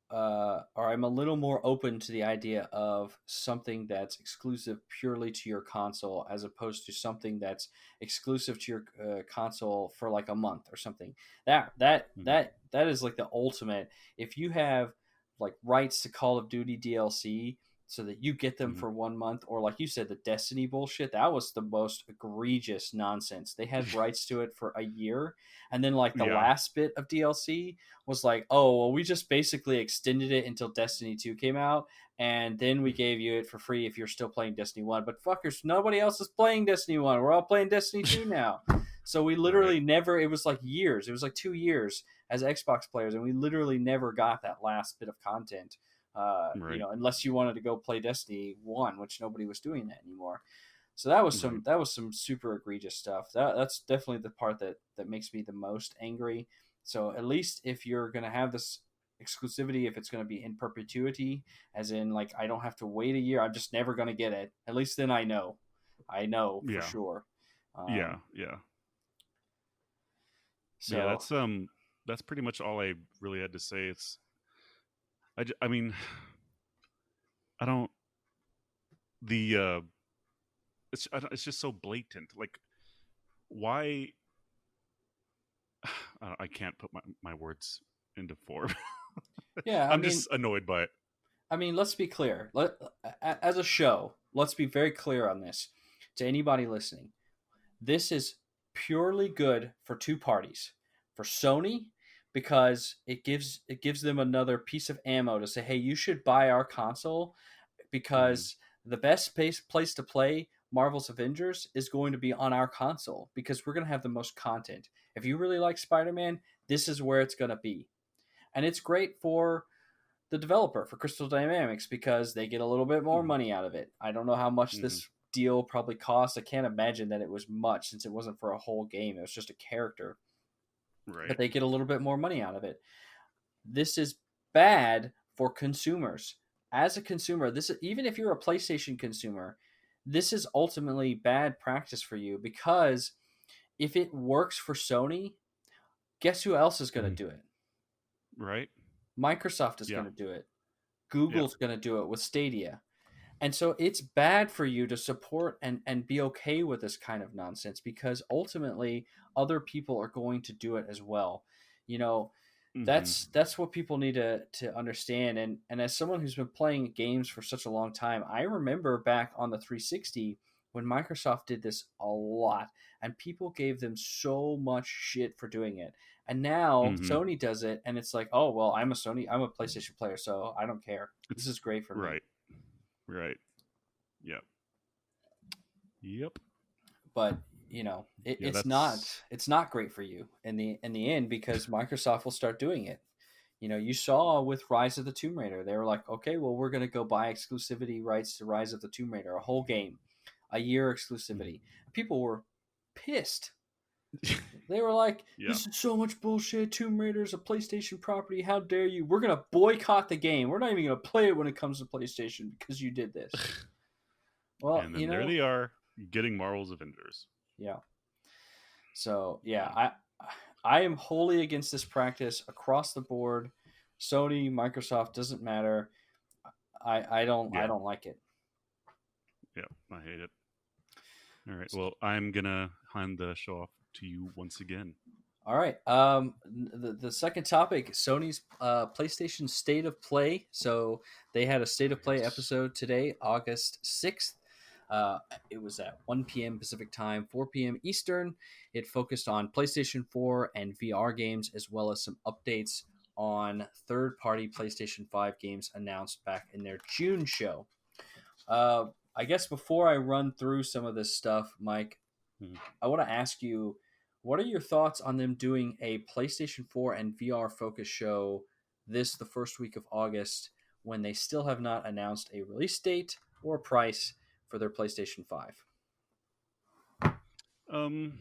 or I'm a little more open to the idea of something that's exclusive purely to your console, as opposed to something that's exclusive to your console for like a month or something. Mm-hmm. That is like the ultimate. If you have like rights to Call of Duty DLC, so that you get them Mm-hmm. for 1 month, or like you said, the Destiny bullshit, that was the most egregious nonsense. They had rights to it for a year, and then like the Yeah. last bit of DLC was like, oh, well, we just basically extended it until Destiny 2 came out, and then we gave you it for free if you're still playing Destiny 1. But fuckers, nobody else is playing Destiny 1. We're all playing Destiny 2 now. So we Right. literally never, it was like years, it was like 2 years as Xbox players, and we literally never got that last bit of content. Right. Unless you wanted to go play Destiny 1, which nobody was doing that anymore. So that was Right. some super egregious stuff. That's definitely the part that makes me the most angry. So at least if you're gonna have this exclusivity, if it's gonna be in perpetuity, as in like I don't have to wait a year, I'm just never gonna get it. At least then I know for Yeah. sure. Yeah. Um, Yeah. Yeah. so That's pretty much all I really had to say. I mean, I don't the it's just so blatant. Like, why? I can't put my words into form. yeah, I'm just annoyed by it. I mean, let's be clear. As a show, let's be very clear on this to anybody listening. This is purely good for two parties. For Sony, because it gives them another piece of ammo to say, hey, you should buy our console Mm-hmm. because the best place to play Marvel's Avengers is going to be on our console because we're going to have the most content. If you really like Spider-Man, this is where it's going to be. And it's great for the developer, for Crystal Dynamics, because they get a little bit more Mm-hmm. money out of it. I don't know how much Mm-hmm. this deal probably cost. I can't imagine that it was much since it wasn't for a whole game. It was just a character. But Right. they get a little bit more money out of it. This is bad for consumers. As a consumer, this even if you're a PlayStation consumer, this is ultimately bad practice for you because if it works for Sony, guess who else is going to do it? Right. Microsoft is Yeah. going to do it. Yeah. Google's going to do it with Stadia. And so it's bad for you to support and be okay with this kind of nonsense because ultimately other people are going to do it as well. You know, Mm-hmm. that's what people need to understand. And as someone who's been playing games for such a long time, I remember back on the 360 when Microsoft did this a lot and people gave them so much shit for doing it. And now Mm-hmm. Sony does it and it's like, "Oh, well, I'm a PlayStation player, so I don't care. This It's is great for me." right. Right. Yep. Yep. But Yeah. it's not great for you in the end because Microsoft will start doing it. You saw with Rise of the Tomb Raider, they were like, okay, well, we're going to go buy exclusivity rights to Rise of the Tomb Raider, a whole game, a year exclusivity. People were pissed. They were like, Yeah. this is so much bullshit. Tomb Raider's a PlayStation property. How dare you? We're going to boycott the game. We're not even going to play it when it comes to PlayStation because you did this. Well, And then there they are getting Marvel's Avengers. yeah. So yeah, Yeah. I am wholly against this practice across the board. Sony, Microsoft, doesn't matter. I Yeah, don't like it. yeah, I hate it. All right, well, I'm gonna hand the show off to you once again. All right. The second topic, Sony's PlayStation State of Play. So they had a State of Play Yes. episode today, August 6th. It was at 1 p.m. Pacific time, 4 p.m. Eastern. It focused on PlayStation 4 and VR games, as well as some updates on third-party PlayStation 5 games announced back in their June show. I guess before I run through some of this stuff, Mike, Mhm. I want to ask you, what are your thoughts on them doing a PlayStation 4 and VR focus show the first week of August when they still have not announced a release date or price for their PlayStation 5? Um,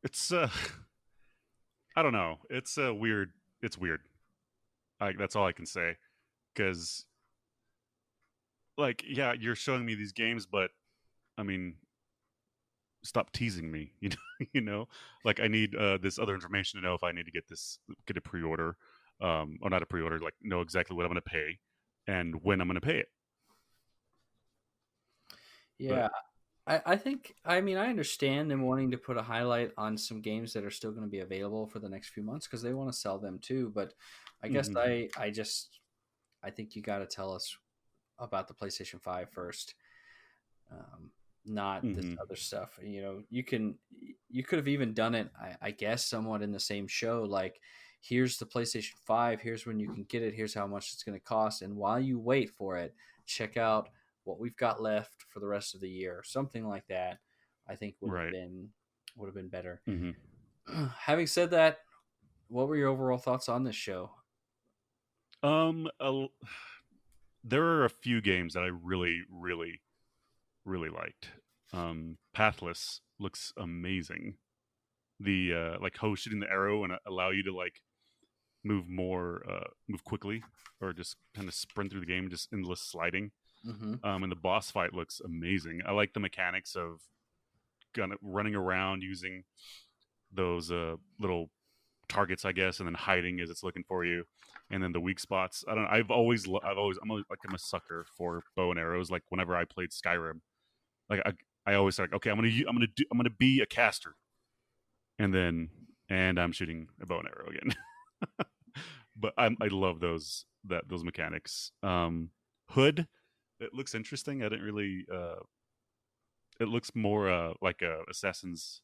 it's I don't know. It's weird. It's weird. That's all I can say. Because like, yeah, you're showing me these games, but I mean, stop teasing me. You know, like I need this other information to know if I need to get a pre-order, or not a pre-order, like know exactly what I'm going to pay and when I'm going to pay it. But Yeah, I think, I mean, I understand them wanting to put a highlight on some games that are still going to be available for the next few months because they want to sell them too. But I guess hmm I think you got to tell us about the PlayStation 5 first. Not this hmm other stuff. You could have even done it, I guess, somewhat in the same show. Like, here's the PlayStation 5, here's when you can get it, here's how much it's going to cost, and while you wait for it, check out what we've got left for the rest of the year. Something like that, I think right. would have been better. hmm Having said that, what were your overall thoughts on this show? Um, a, there are a few games that I really, really, really liked. Pathless looks amazing. The like how shooting the arrow and allow you to like move quickly, or just kind of sprint through the game, just endless sliding. Mm-hmm. And the boss fight looks amazing. I like the mechanics of kind of running around using those little targets, I guess, and then hiding as it's looking for you, and then the weak spots. I don't know. I'm a sucker for bow and arrows. Like whenever I played Skyrim, like I always like, okay, I'm gonna be a caster, and I'm shooting a bow and arrow again. But I love those mechanics. Hood, it looks interesting. I didn't really. It looks more like a Assassin's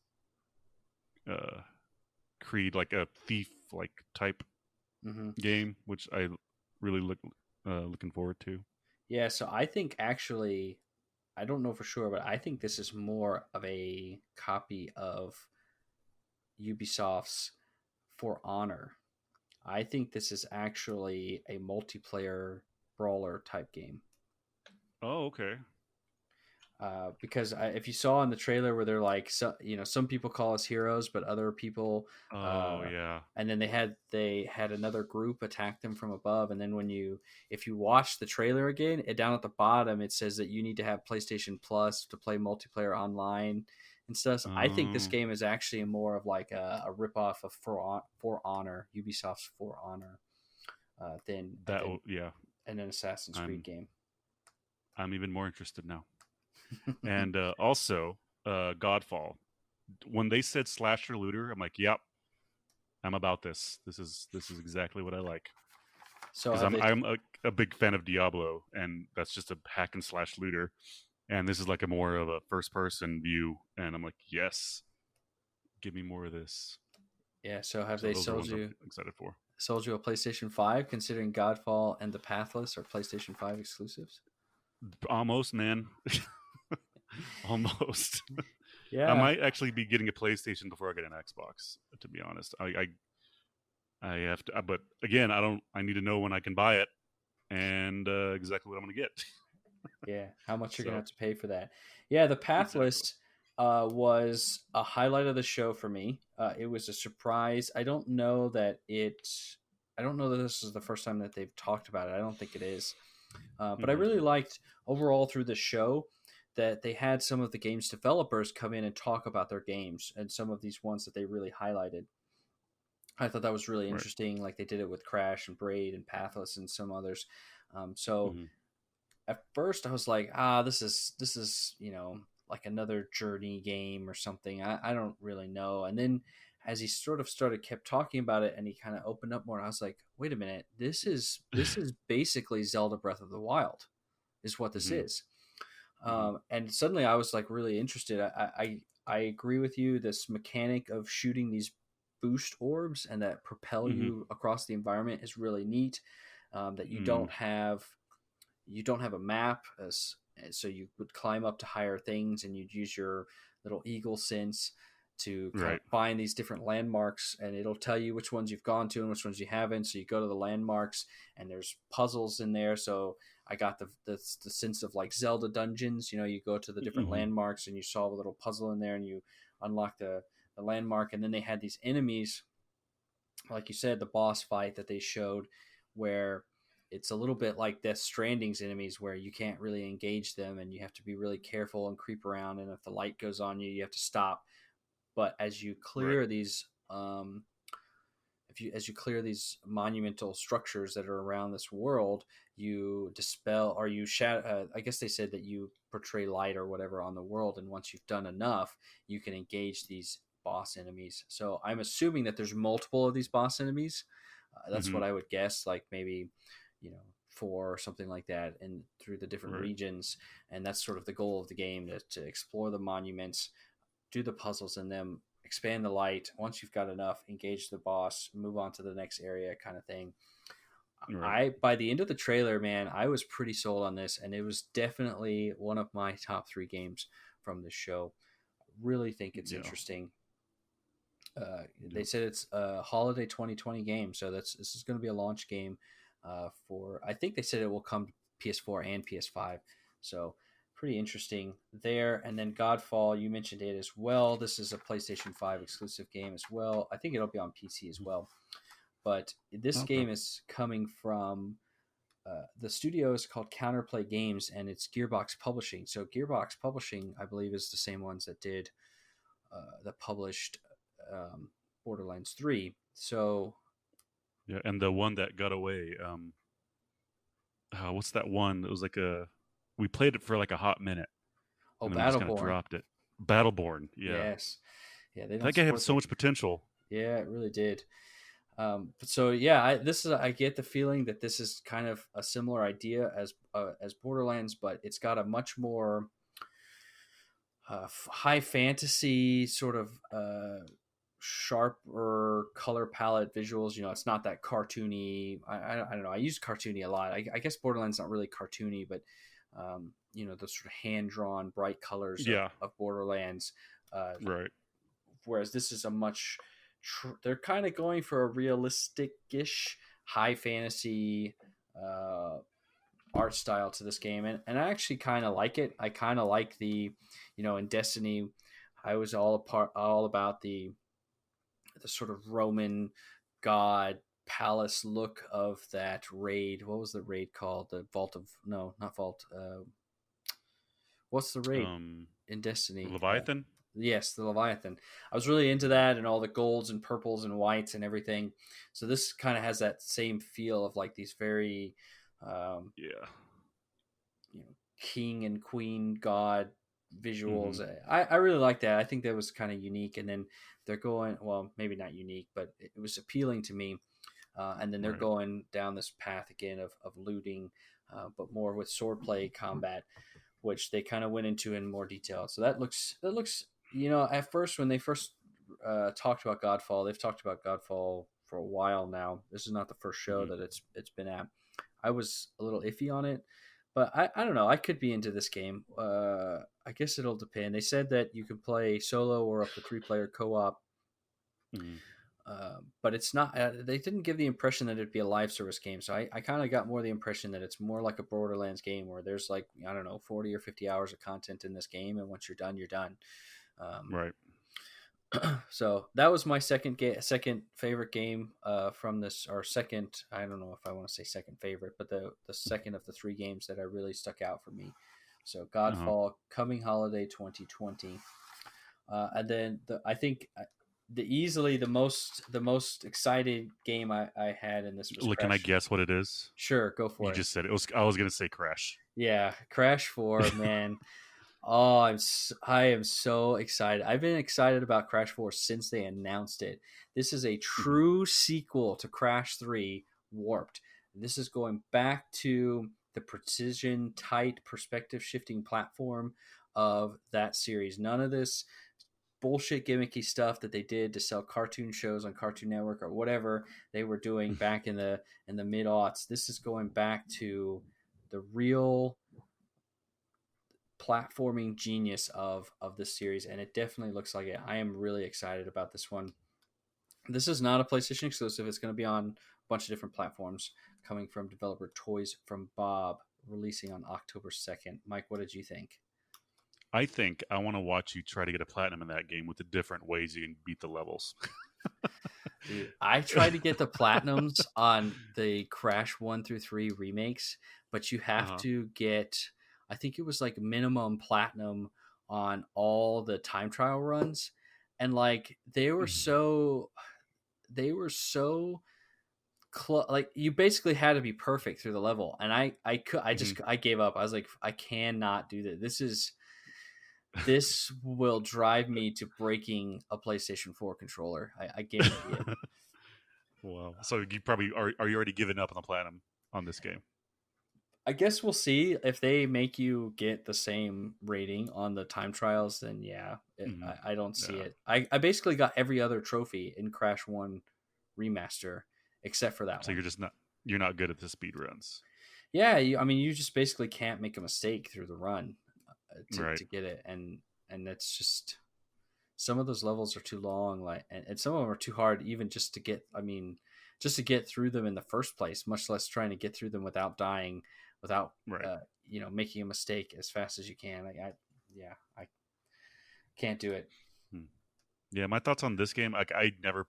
uh, Creed, like a thief like type Mm-hmm. game, which I really looking forward to. Yeah, so I think actually, I don't know for sure, but I think this is more of a copy of Ubisoft's For Honor. I think this is actually a multiplayer brawler type game. Oh, okay. Because if you saw in the trailer where they're like, some people call us heroes, but other people, Oh, uh, yeah. and then they had another group attack them from above, and then if you watch the trailer again, down at the bottom it says that you need to have PlayStation Plus to play multiplayer online and stuff. So I think this Oh, game is actually more of like a ripoff of For Honor, Ubisoft's For Honor, than yeah. an Assassin's Creed I'm game. I'm even more interested now. And also, Godfall. When they said slasher looter, I'm like, yep, I'm about this. This is exactly what I like, So because have they I'm a big fan of Diablo, and that's just a hack and slash looter, and this is like a more of a first person view, and I'm like, yes, give me more of this. Yeah, so have So they those are ones I'm excited for. sold you a PlayStation 5 considering Godfall and The Pathless are PlayStation 5 exclusives? Almost, man. Almost. I Yeah. might actually be getting a PlayStation before I get an Xbox. To be honest, I have to, but again, I don't. I need to know when I can buy it and exactly what I'm going to get. Yeah, how much you're going to So have to pay for that. Yeah, The exactly. Pathless was a highlight of the show for me. It was a surprise. I don't know that this is the first time that they've talked about it. I don't think it is. But I hmm really liked overall through the show that they had some of the game's developers come in and talk about their games and some of these ones that they really highlighted. I thought that was really Right. interesting. Like they did it with Crash and Braid and Pathless and some others. So Hmm. at first I was like, this is like another Journey game or something. I don't really know. And then as he sort of kept talking about it, and he kind of opened up more, and I was like, wait a minute, this is basically Zelda Breath of the Wild, is what this Hmm. is. Hmm. And suddenly I was like really interested. I agree with you. This mechanic of shooting these boost orbs and that propel Hmm. you across the environment is really neat. That Mm. you don't have a map, so you would climb up to higher things, and you'd use your little eagle sense to kind of Right. find these different landmarks, and it'll tell you which ones you've gone to and which ones you haven't. So you go to the landmarks, and there's puzzles in there. So I got the sense of like Zelda dungeons. You go to the different Hmm. landmarks, and you solve a little puzzle in there, and you unlock the landmark. And then they had these enemies, like you said, the boss fight that they showed, where it's a little bit like Death Stranding's enemies, where you can't really engage them, and you have to be really careful and creep around. And if the light goes on you, you have to stop. But as you Right. clear these, if you as you clear these monumental structures that are around this world, you dispel or you shadow. I guess they said that you portray light or whatever on the world, and once you've done enough, you can engage these boss enemies. So I'm assuming that there's multiple of these boss enemies. That's what Hmm. I would guess. Like maybe, you know, four or something like that, and through the different Right. regions. And that's sort of the goal of the game, to explore the monuments, do the puzzles in them, expand the light. Once you've got enough, engage the boss, move on to the next area, kind of thing. Right. I By the end of the trailer, man, I was pretty sold on this, and it was definitely one of my top three games from this show. Really think it's Yeah. interesting. They Yep. said it's a holiday 2020 game, so this is going to be a launch game for. I think they said it will come to PS4 and PS5, so pretty interesting there. And then Godfall, you mentioned it as well. This is a PlayStation 5 exclusive game as well. I think it'll be on PC as well. But this Okay. game is coming from the studio is called Counterplay Games, and it's Gearbox Publishing. So Gearbox Publishing, I believe, is the same ones that published um, Borderlands 3. So, Yeah, and the one that got away, what's that one? It was like we played it for like a hot minute, oh, and then we just kind of Battleborn. dropped it. Battleborn, yeah, Yes. Yeah, they don't that game had support so that. much potential. Yeah, it really did. But so yeah, I get the feeling that this is kind of a similar idea as Borderlands, but it's got a much more high fantasy sort of sharper color palette visuals. It's not that cartoony. I don't know. I use cartoony a lot. I guess Borderlands not really cartoony, but the sort of hand drawn bright colors of, Yeah, of Borderlands. Uh, right. Whereas this is a much they're kind of going for a realistic-ish high fantasy uh, art style to this game, and I actually kind of like it. I kind of like in Destiny, I was all about the sort of Roman god palace look of that raid. What was the raid called? The Vault of no, not Vault. What's the raid Um, in Destiny? Leviathan. Yes, the Leviathan. I was really into that, and all the golds and purples and whites and everything. So this kind of has that same feel of like these very, um, Yeah. king and queen god Hmm. visuals. I really like that. I think that was kind of unique. And then they're going, well, maybe not unique, but it was appealing to me. And then they're Right. going down this path again of looting, but more with swordplay combat, which they kind of went into in more detail. So that looks at first when they first talked about Godfall, they've talked about Godfall for a while now. This is not the first show Hmm. that it's been at. I was a little iffy on it, but I don't know. I could be into this game. I guess it'll depend. They said that you can play solo or up to 3-player co-op, Hmm. but it's not. They didn't give the impression that it'd be a live service game. So I kind of got more the impression that it's more like a Borderlands game where there's like, I don't know, 40 or 50 hours of content in this game, and once you're done, you're done. Um, Right. so that was my second favorite game from this, or second. I don't know if I want to say second favorite, but the second of the three games that I really stuck out for me. So Uh-huh. Godfall, coming holiday 2020, and then I think easily the most excited game I had in this was Like, can I Crash. guess what it is? Sure, go You for it. just said it. I was gonna say Crash. Yeah, Crash 4, man. Oh, I am so excited. I've been excited about Crash 4 since they announced it. This is a Mhm. true sequel to Crash 3 Warped. This is going back to the precision, tight, perspective shifting platform of that series. None of this bullshit gimmicky stuff that they did to sell cartoon shows on Cartoon Network or whatever they were doing back in the mid aughts. This is going back to the real platforming genius of this series, and it definitely looks like it. I am really excited about this one. This is not a PlayStation exclusive. It's going to be on a bunch of different platforms, coming from developer Toys from Bob, releasing on October 2nd. Mike, what did you think? I think I want to watch you try to get a platinum in that game with the different ways you can beat the levels. Dude, I tried to get the platinums on the Crash 1 through 3 remakes, but you have Uh-huh. to get, I think it was like minimum platinum on all the time trial runs. And like they were so like you basically had to be perfect through the level. And Mhm. I gave up. I was like, I cannot do that. This will drive me to breaking a PlayStation 4 controller. I guarantee it. Wow. So you probably are you already giving up on the platinum on this game? I guess we'll see if they make you get the same rating on the time trials. Then yeah, Hmm. I don't see Yeah. it. I basically got every other trophy in Crash One Remaster except for that So one. you're not good at the speed runs. Yeah, I mean, you just basically can't make a mistake through the run Right. to get it, and that's just some of those levels are too long, like, and some of them are too hard, even just to get. I mean, just to get through them in the first place, much less trying to get through them without dying, without Right. making a mistake as fast as you can. Yeah, I can't do it. Hmm. Yeah, my thoughts on this game, like I never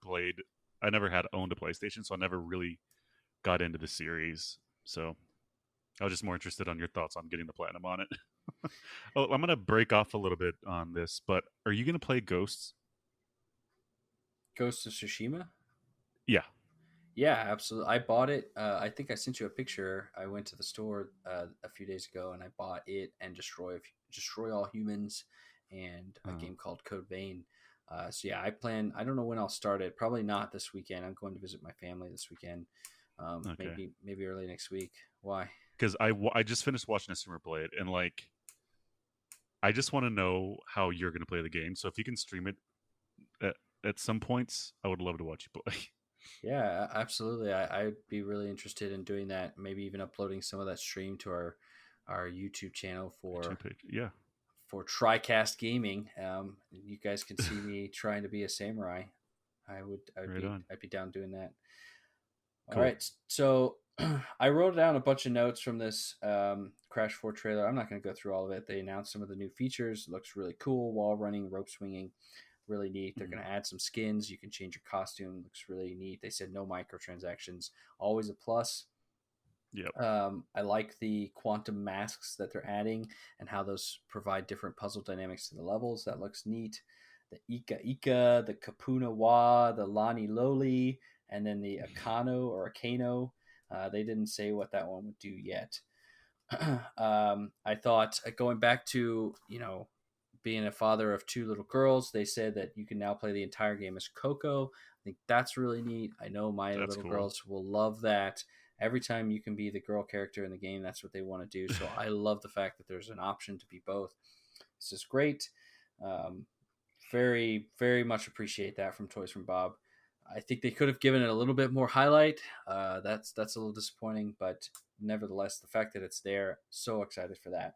had owned a PlayStation, so I never really got into the series. So I was just more interested on your thoughts on getting the platinum on it. Oh, I'm gonna break off a little bit on this, but are you gonna play Ghosts? Ghost of Tsushima. Yeah. Yeah, absolutely. I bought it. I think I sent you a picture. I went to the store a few days ago and I bought it and Destroy All Humans and a Uh, game called Code Vein. So yeah, I plan. I don't know when I'll start it. Probably not this weekend. I'm going to visit my family this weekend. okay. Maybe early next week. Why? Because I just finished watching a streamer play it, and like I just want to know how you're gonna play the game. So if you can stream it at, at some points, I would love to watch you play. Yeah, absolutely. I'd be really interested in doing that. Maybe even uploading some of that stream to our YouTube channel YouTube page. Yeah. for Tricast Gaming. You guys can see me trying to be a samurai. Right on. I'd be down doing that. All Cool. right, so I wrote down a bunch of notes from this Crash 4 trailer. I'm not going to go through all of it. They announced some of the new features. It looks really cool. Wall running, rope swinging, really neat. They're Mhm. going to add some skins. You can change your costume. Looks really neat. They said no microtransactions. Always a plus. Yep. I like the quantum masks that they're adding and how those provide different puzzle dynamics to the levels. That looks neat. The Ika Ika, the Kapuna Wa, the Lani Loli, and then the Akano or Akano. They didn't say what that one would do yet. I thought going back to being a father of two little girls, they said that you can now play the entire game as Coco. I think that's really neat. I know my That's little cool. girls will love that. Every time you can be the girl character in the game, that's what they want to do. So I love the fact that there's an option to be both. This is great. Um, very, very much appreciate that from Toys from Bob. I think they could have given it a little bit more highlight. That's a little disappointing, but nevertheless, the fact that it's there, so excited for that.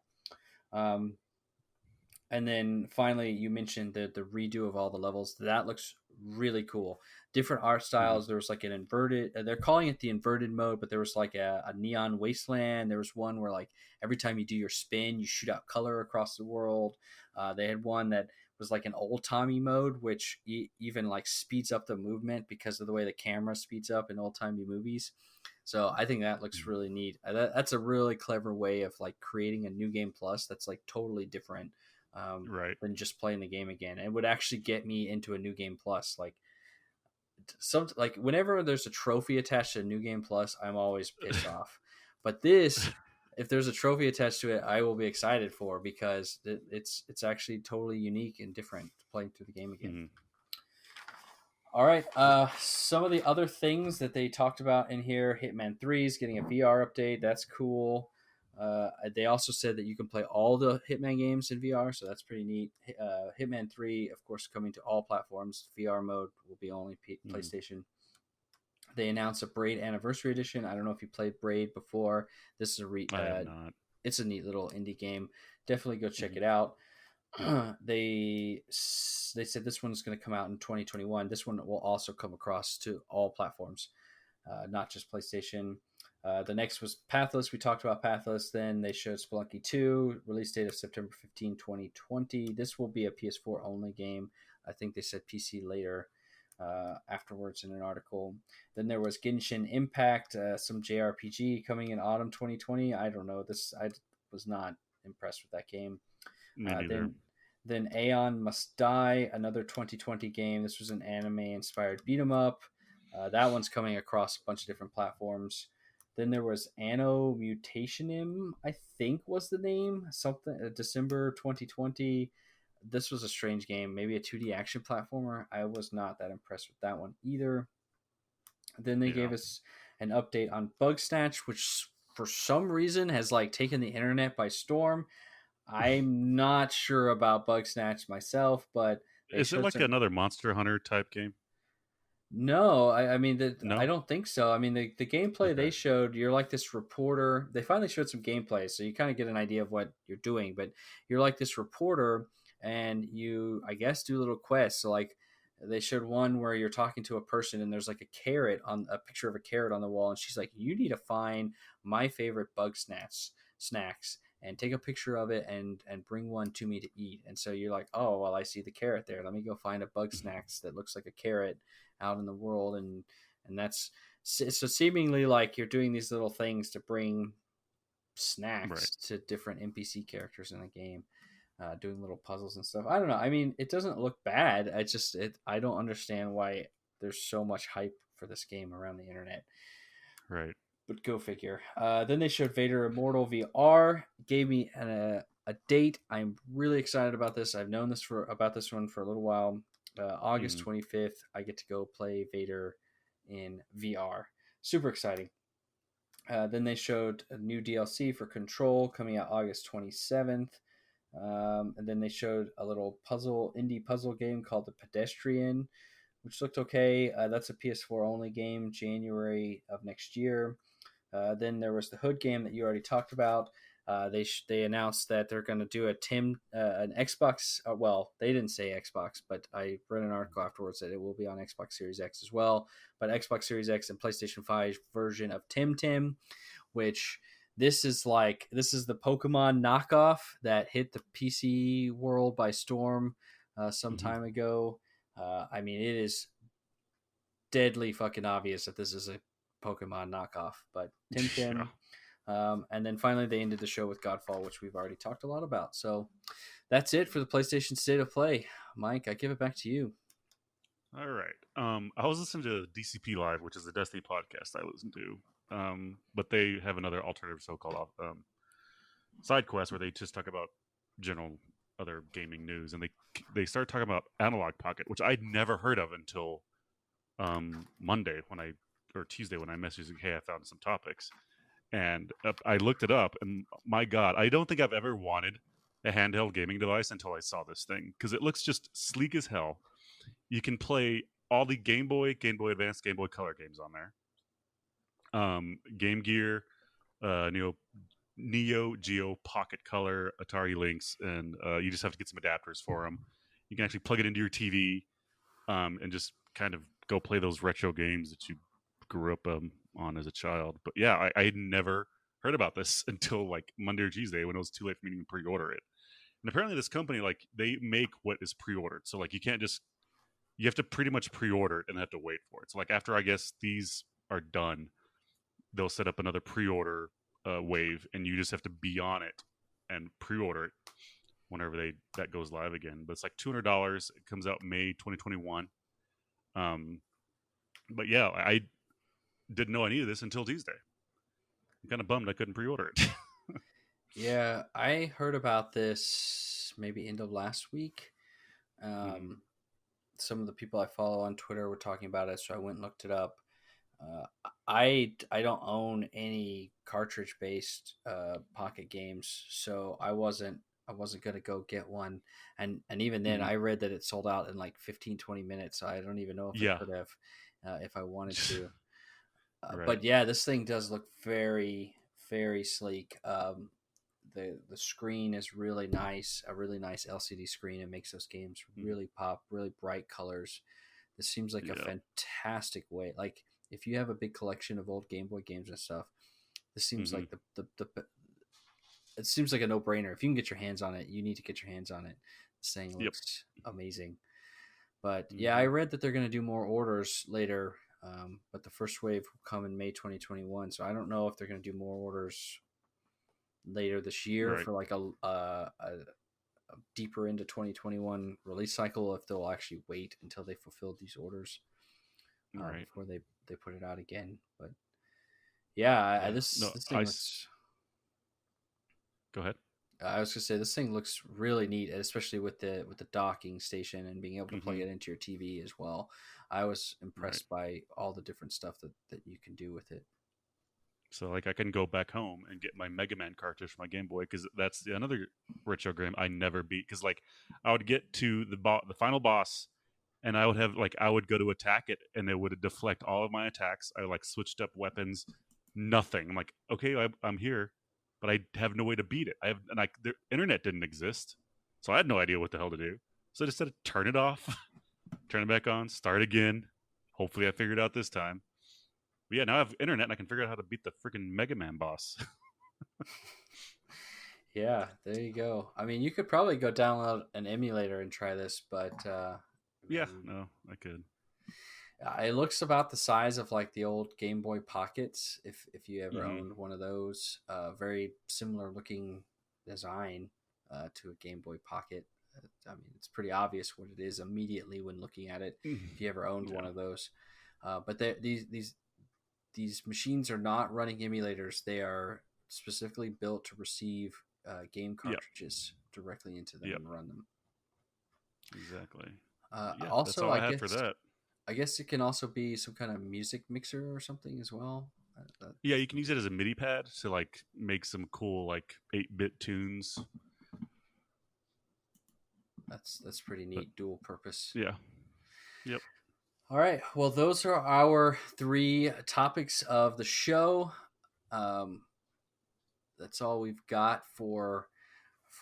Um, and then finally, you mentioned the redo of all the levels. That looks really cool. Different art Hmm. styles. There was like an inverted. They're calling it the inverted mode, but there was like a neon wasteland. There was one where like every time you do your spin, you shoot out color across the world. They had one that was like an old timey mode, which even like speeds up the movement because of the way the camera speeds up in old timey movies. So I think that looks really neat. That's a really clever way of like creating a new game plus that's like totally different Right. than just playing the game again. It would actually get me into a New Game Plus. Like whenever there's a trophy attached to a New Game Plus, I'm always pissed off. But this, if there's a trophy attached to it, I will be excited for, because it's actually totally unique and different playing through the game again. Mm-hmm. All right. Some of the other things that they talked about in here: Hitman 3 is getting a VR update. That's cool. They also said that you can play all the Hitman games in VR, so that's pretty neat. Hitman 3, of course, coming to all platforms. VR mode will be only PlayStation. They announced a Braid Anniversary Edition. I don't know if you played Braid before. This is I have not. It's a neat little indie game. Definitely go check it out. They said this one's going to come out in 2021. This one will also come across to all platforms, not just PlayStation. The next was Pathless. We talked about Pathless. Then they showed Spelunky 2, release date of September 15, 2020. This will be a PS4 only game. I think they said PC later afterwards in an article. Then there was Genshin Impact, some JRPG coming in autumn 2020. I don't know. I was not impressed with that game. Me neither. Then Aeon Must Die, another 2020 game. This was an anime-inspired beat-em-up. That one's coming across a bunch of different platforms. Then there was Anno Mutationem, I think was the name. Something December 2020. This was a strange game, maybe a 2D action platformer. I was not that impressed with that one either. Then they gave us an update on Bugsnatch, which for some reason has taken the internet by storm. I'm not sure about Bugsnatch myself, but is it another Monster Hunter type game? No, I mean, no? I don't think so. I mean, the gameplay they showed, you're like this reporter. They finally showed some gameplay, so you kind of get an idea of what you're doing. But you're like this reporter, and you, I guess, do little quests. So they showed one where you're talking to a person, and there's a picture of a carrot on the wall, and she's like, "You need to find my favorite snacks." And take a picture of it and bring one to me to eat. And so you're like, oh, well, I see the carrot there. Let me go find a Bugsnax that looks like a carrot out in the world. And that's so seemingly you're doing these little things to bring snacks to different NPC characters in the game, doing little puzzles and stuff. I don't know. I mean, it doesn't look bad. I don't understand why there's so much hype for this game around the internet. Right. But go figure. Then they showed Vader Immortal VR. Gave me a date. I'm really excited about this. I've known about this one for a little while. August 25th, I get to go play Vader in VR. Super exciting. Then they showed a new DLC for Control coming out August 27th. And then they showed a little indie puzzle game called The Pedestrian, which looked okay. That's a PS4 only game, January of next year. Then there was the Hood game that you already talked about. They announced that they're going to do an Xbox. Well, they didn't say Xbox, but I read an article afterwards that it will be on Xbox Series X as well. But Xbox Series X and PlayStation 5 version of Tim, which this is the Pokemon knockoff that hit the PC world by storm some time ago. I mean, it is deadly fucking obvious that this is a Pokemon knockoff, but Tim. And then finally they ended the show with Godfall, which we've already talked a lot about. So that's it for the PlayStation State of Play. Mike, I give it back to you. All right. I was listening to DCP Live, which is a Destiny podcast I listen to. But they have another alternative so-called side quest where they just talk about general other gaming news, and they started talking about Analogue Pocket, which I'd never heard of until Monday or Tuesday when I messaged, hey, I found some topics. And I looked it up, and my God, I don't think I've ever wanted a handheld gaming device until I saw this thing, because it looks just sleek as hell. You can play all the Game Boy, Game Boy Advance, Game Boy Color games on there. Game Gear, Neo Geo Pocket Color, Atari Lynx, and you just have to get some adapters for them. You can actually plug it into your TV and just kind of go play those retro games that you grew up on as a child. But yeah, I had never heard about this until Monday or Tuesday when it was too late for me to even pre-order it. And apparently this company, they make what is pre-ordered. So you have to pretty much pre-order it and have to wait for it. So after I guess these are done, they'll set up another pre-order wave, and you just have to be on it and pre-order it. whenever that goes live again. But it's like $200. It comes out May 2021. But yeah, I didn't know I needed this until Tuesday. I'm kind of bummed I couldn't pre-order it. Yeah, I heard about this maybe end of last week. Some of the people I follow on Twitter were talking about it, so I went and looked it up. I don't own any cartridge based Pocket games, so I wasn't gonna go get one. And even then, I read that it sold out in like 15-20 minutes. So I don't even know if I could have if I wanted to. Right. But yeah, this thing does look very, very sleek. The screen is really nice, a really nice LCD screen. It makes those games really pop, really bright colors. This seems like a fantastic way. Like if you have a big collection of old Game Boy games and stuff, this seems like the it seems like a no-brainer. If you can get your hands on it, you need to get your hands on it. This thing looks amazing. But yeah, I read that they're going to do more orders later, but the first wave will come in May 2021. So I don't know if they're going to do more orders later this year for like a deeper into 2021 release cycle, if they'll actually wait until they fulfill these orders before they put it out again. But yeah, this thing looks... Go ahead. I was gonna say this thing looks really neat, especially with the docking station and being able to plug it into your TV as well. I was impressed by all the different stuff that you can do with it. So like I can go back home and get my Mega Man cartridge for my Game Boy, because that's another retro game I never beat. Because like I would get to the final boss, and I would go to attack it, and it would deflect all of my attacks. I like switched up weapons, nothing. I'm like, okay, I'm here, but I have no way to beat it. The internet didn't exist, so I had no idea what the hell to do. So I just said, turn it off, turn it back on, start again. Hopefully I figured it out this time. But yeah, now I have internet and I can figure out how to beat the freaking Mega Man boss. Yeah, there you go. I mean, you could probably go download an emulator and try this, but I could. It looks about the size of like the old Game Boy Pockets, if you ever owned one of those. Very similar looking design to a Game Boy Pocket. I mean, it's pretty obvious what it is immediately when looking at it, if you ever owned one of those. But these machines are not running emulators. They are specifically built to receive game cartridges directly into them and run them. Exactly. Also, that's all I had for that. I guess it can also be some kind of music mixer or something as well. Yeah, you can use it as a MIDI pad to like make some cool like 8-bit tunes. That's pretty neat. Dual purpose. Yeah. Yep. All right. Well, those are our 3 topics of the show. That's all we've got for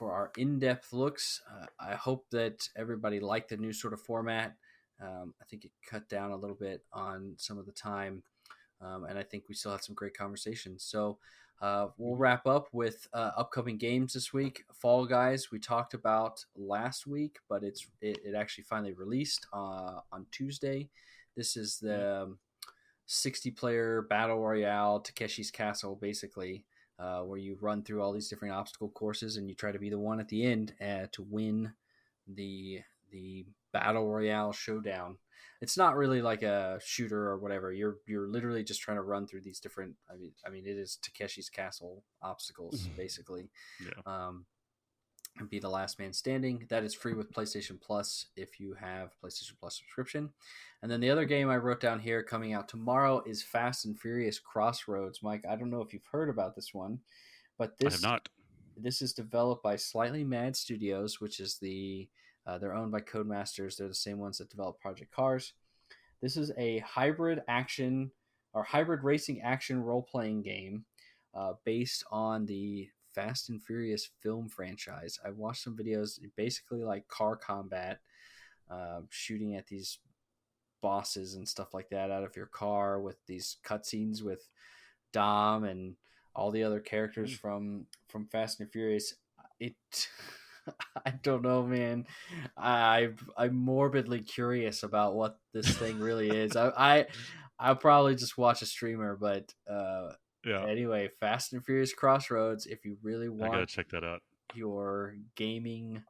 our in-depth looks. I hope that everybody liked the new sort of format. I think it cut down a little bit on some of the time, and I think we still had some great conversations. So we'll wrap up with upcoming games this week. Fall Guys, we talked about last week, but it actually finally released on Tuesday. This is the 60-player battle royale, Takeshi's Castle, basically, where you run through all these different obstacle courses and you try to be the one at the end to win the battle royale showdown. It's not really like a shooter or whatever. You're literally just trying to run through these different. I mean, it is Takeshi's Castle obstacles basically. And be the last man standing. That is free with PlayStation Plus if you have PlayStation Plus subscription. And then the other game I wrote down here coming out tomorrow is Fast and Furious Crossroads. Mike, I don't know if you've heard about this one, but I have not. This is developed by Slightly Mad Studios, which is they're owned by Codemasters. They're the same ones that develop Project Cars. This is a hybrid racing action role-playing game based on the Fast and Furious film franchise. I watched some videos, basically like car combat, shooting at these bosses and stuff like that out of your car with these cutscenes with Dom and all the other characters from Fast and Furious. I don't know, man. I'm morbidly curious about what this thing really is. I'll probably just watch a streamer, but anyway, Fast and Furious Crossroads. If you really want, I gotta check that out. your gaming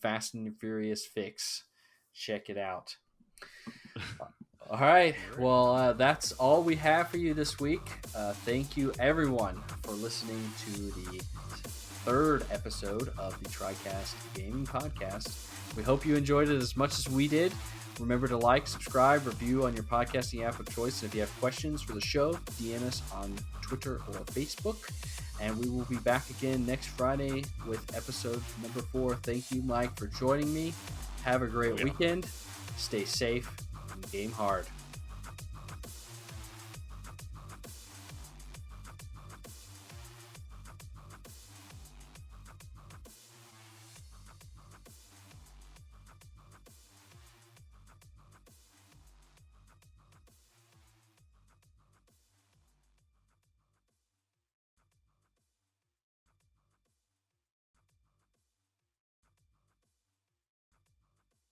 Fast and Furious fix. Check it out. All right. Well, that's all we have for you this week. Thank you, everyone, for listening to the third episode of the Tricast Gaming Podcast. We hope you enjoyed it as much as we did. Remember to like, subscribe, review on your podcasting app of choice. And if you have questions for the show, DM us on Twitter or Facebook. And we will be back again next Friday with episode number 4. Thank you, Mike, for joining me. Have a great weekend. Stay safe and game hard.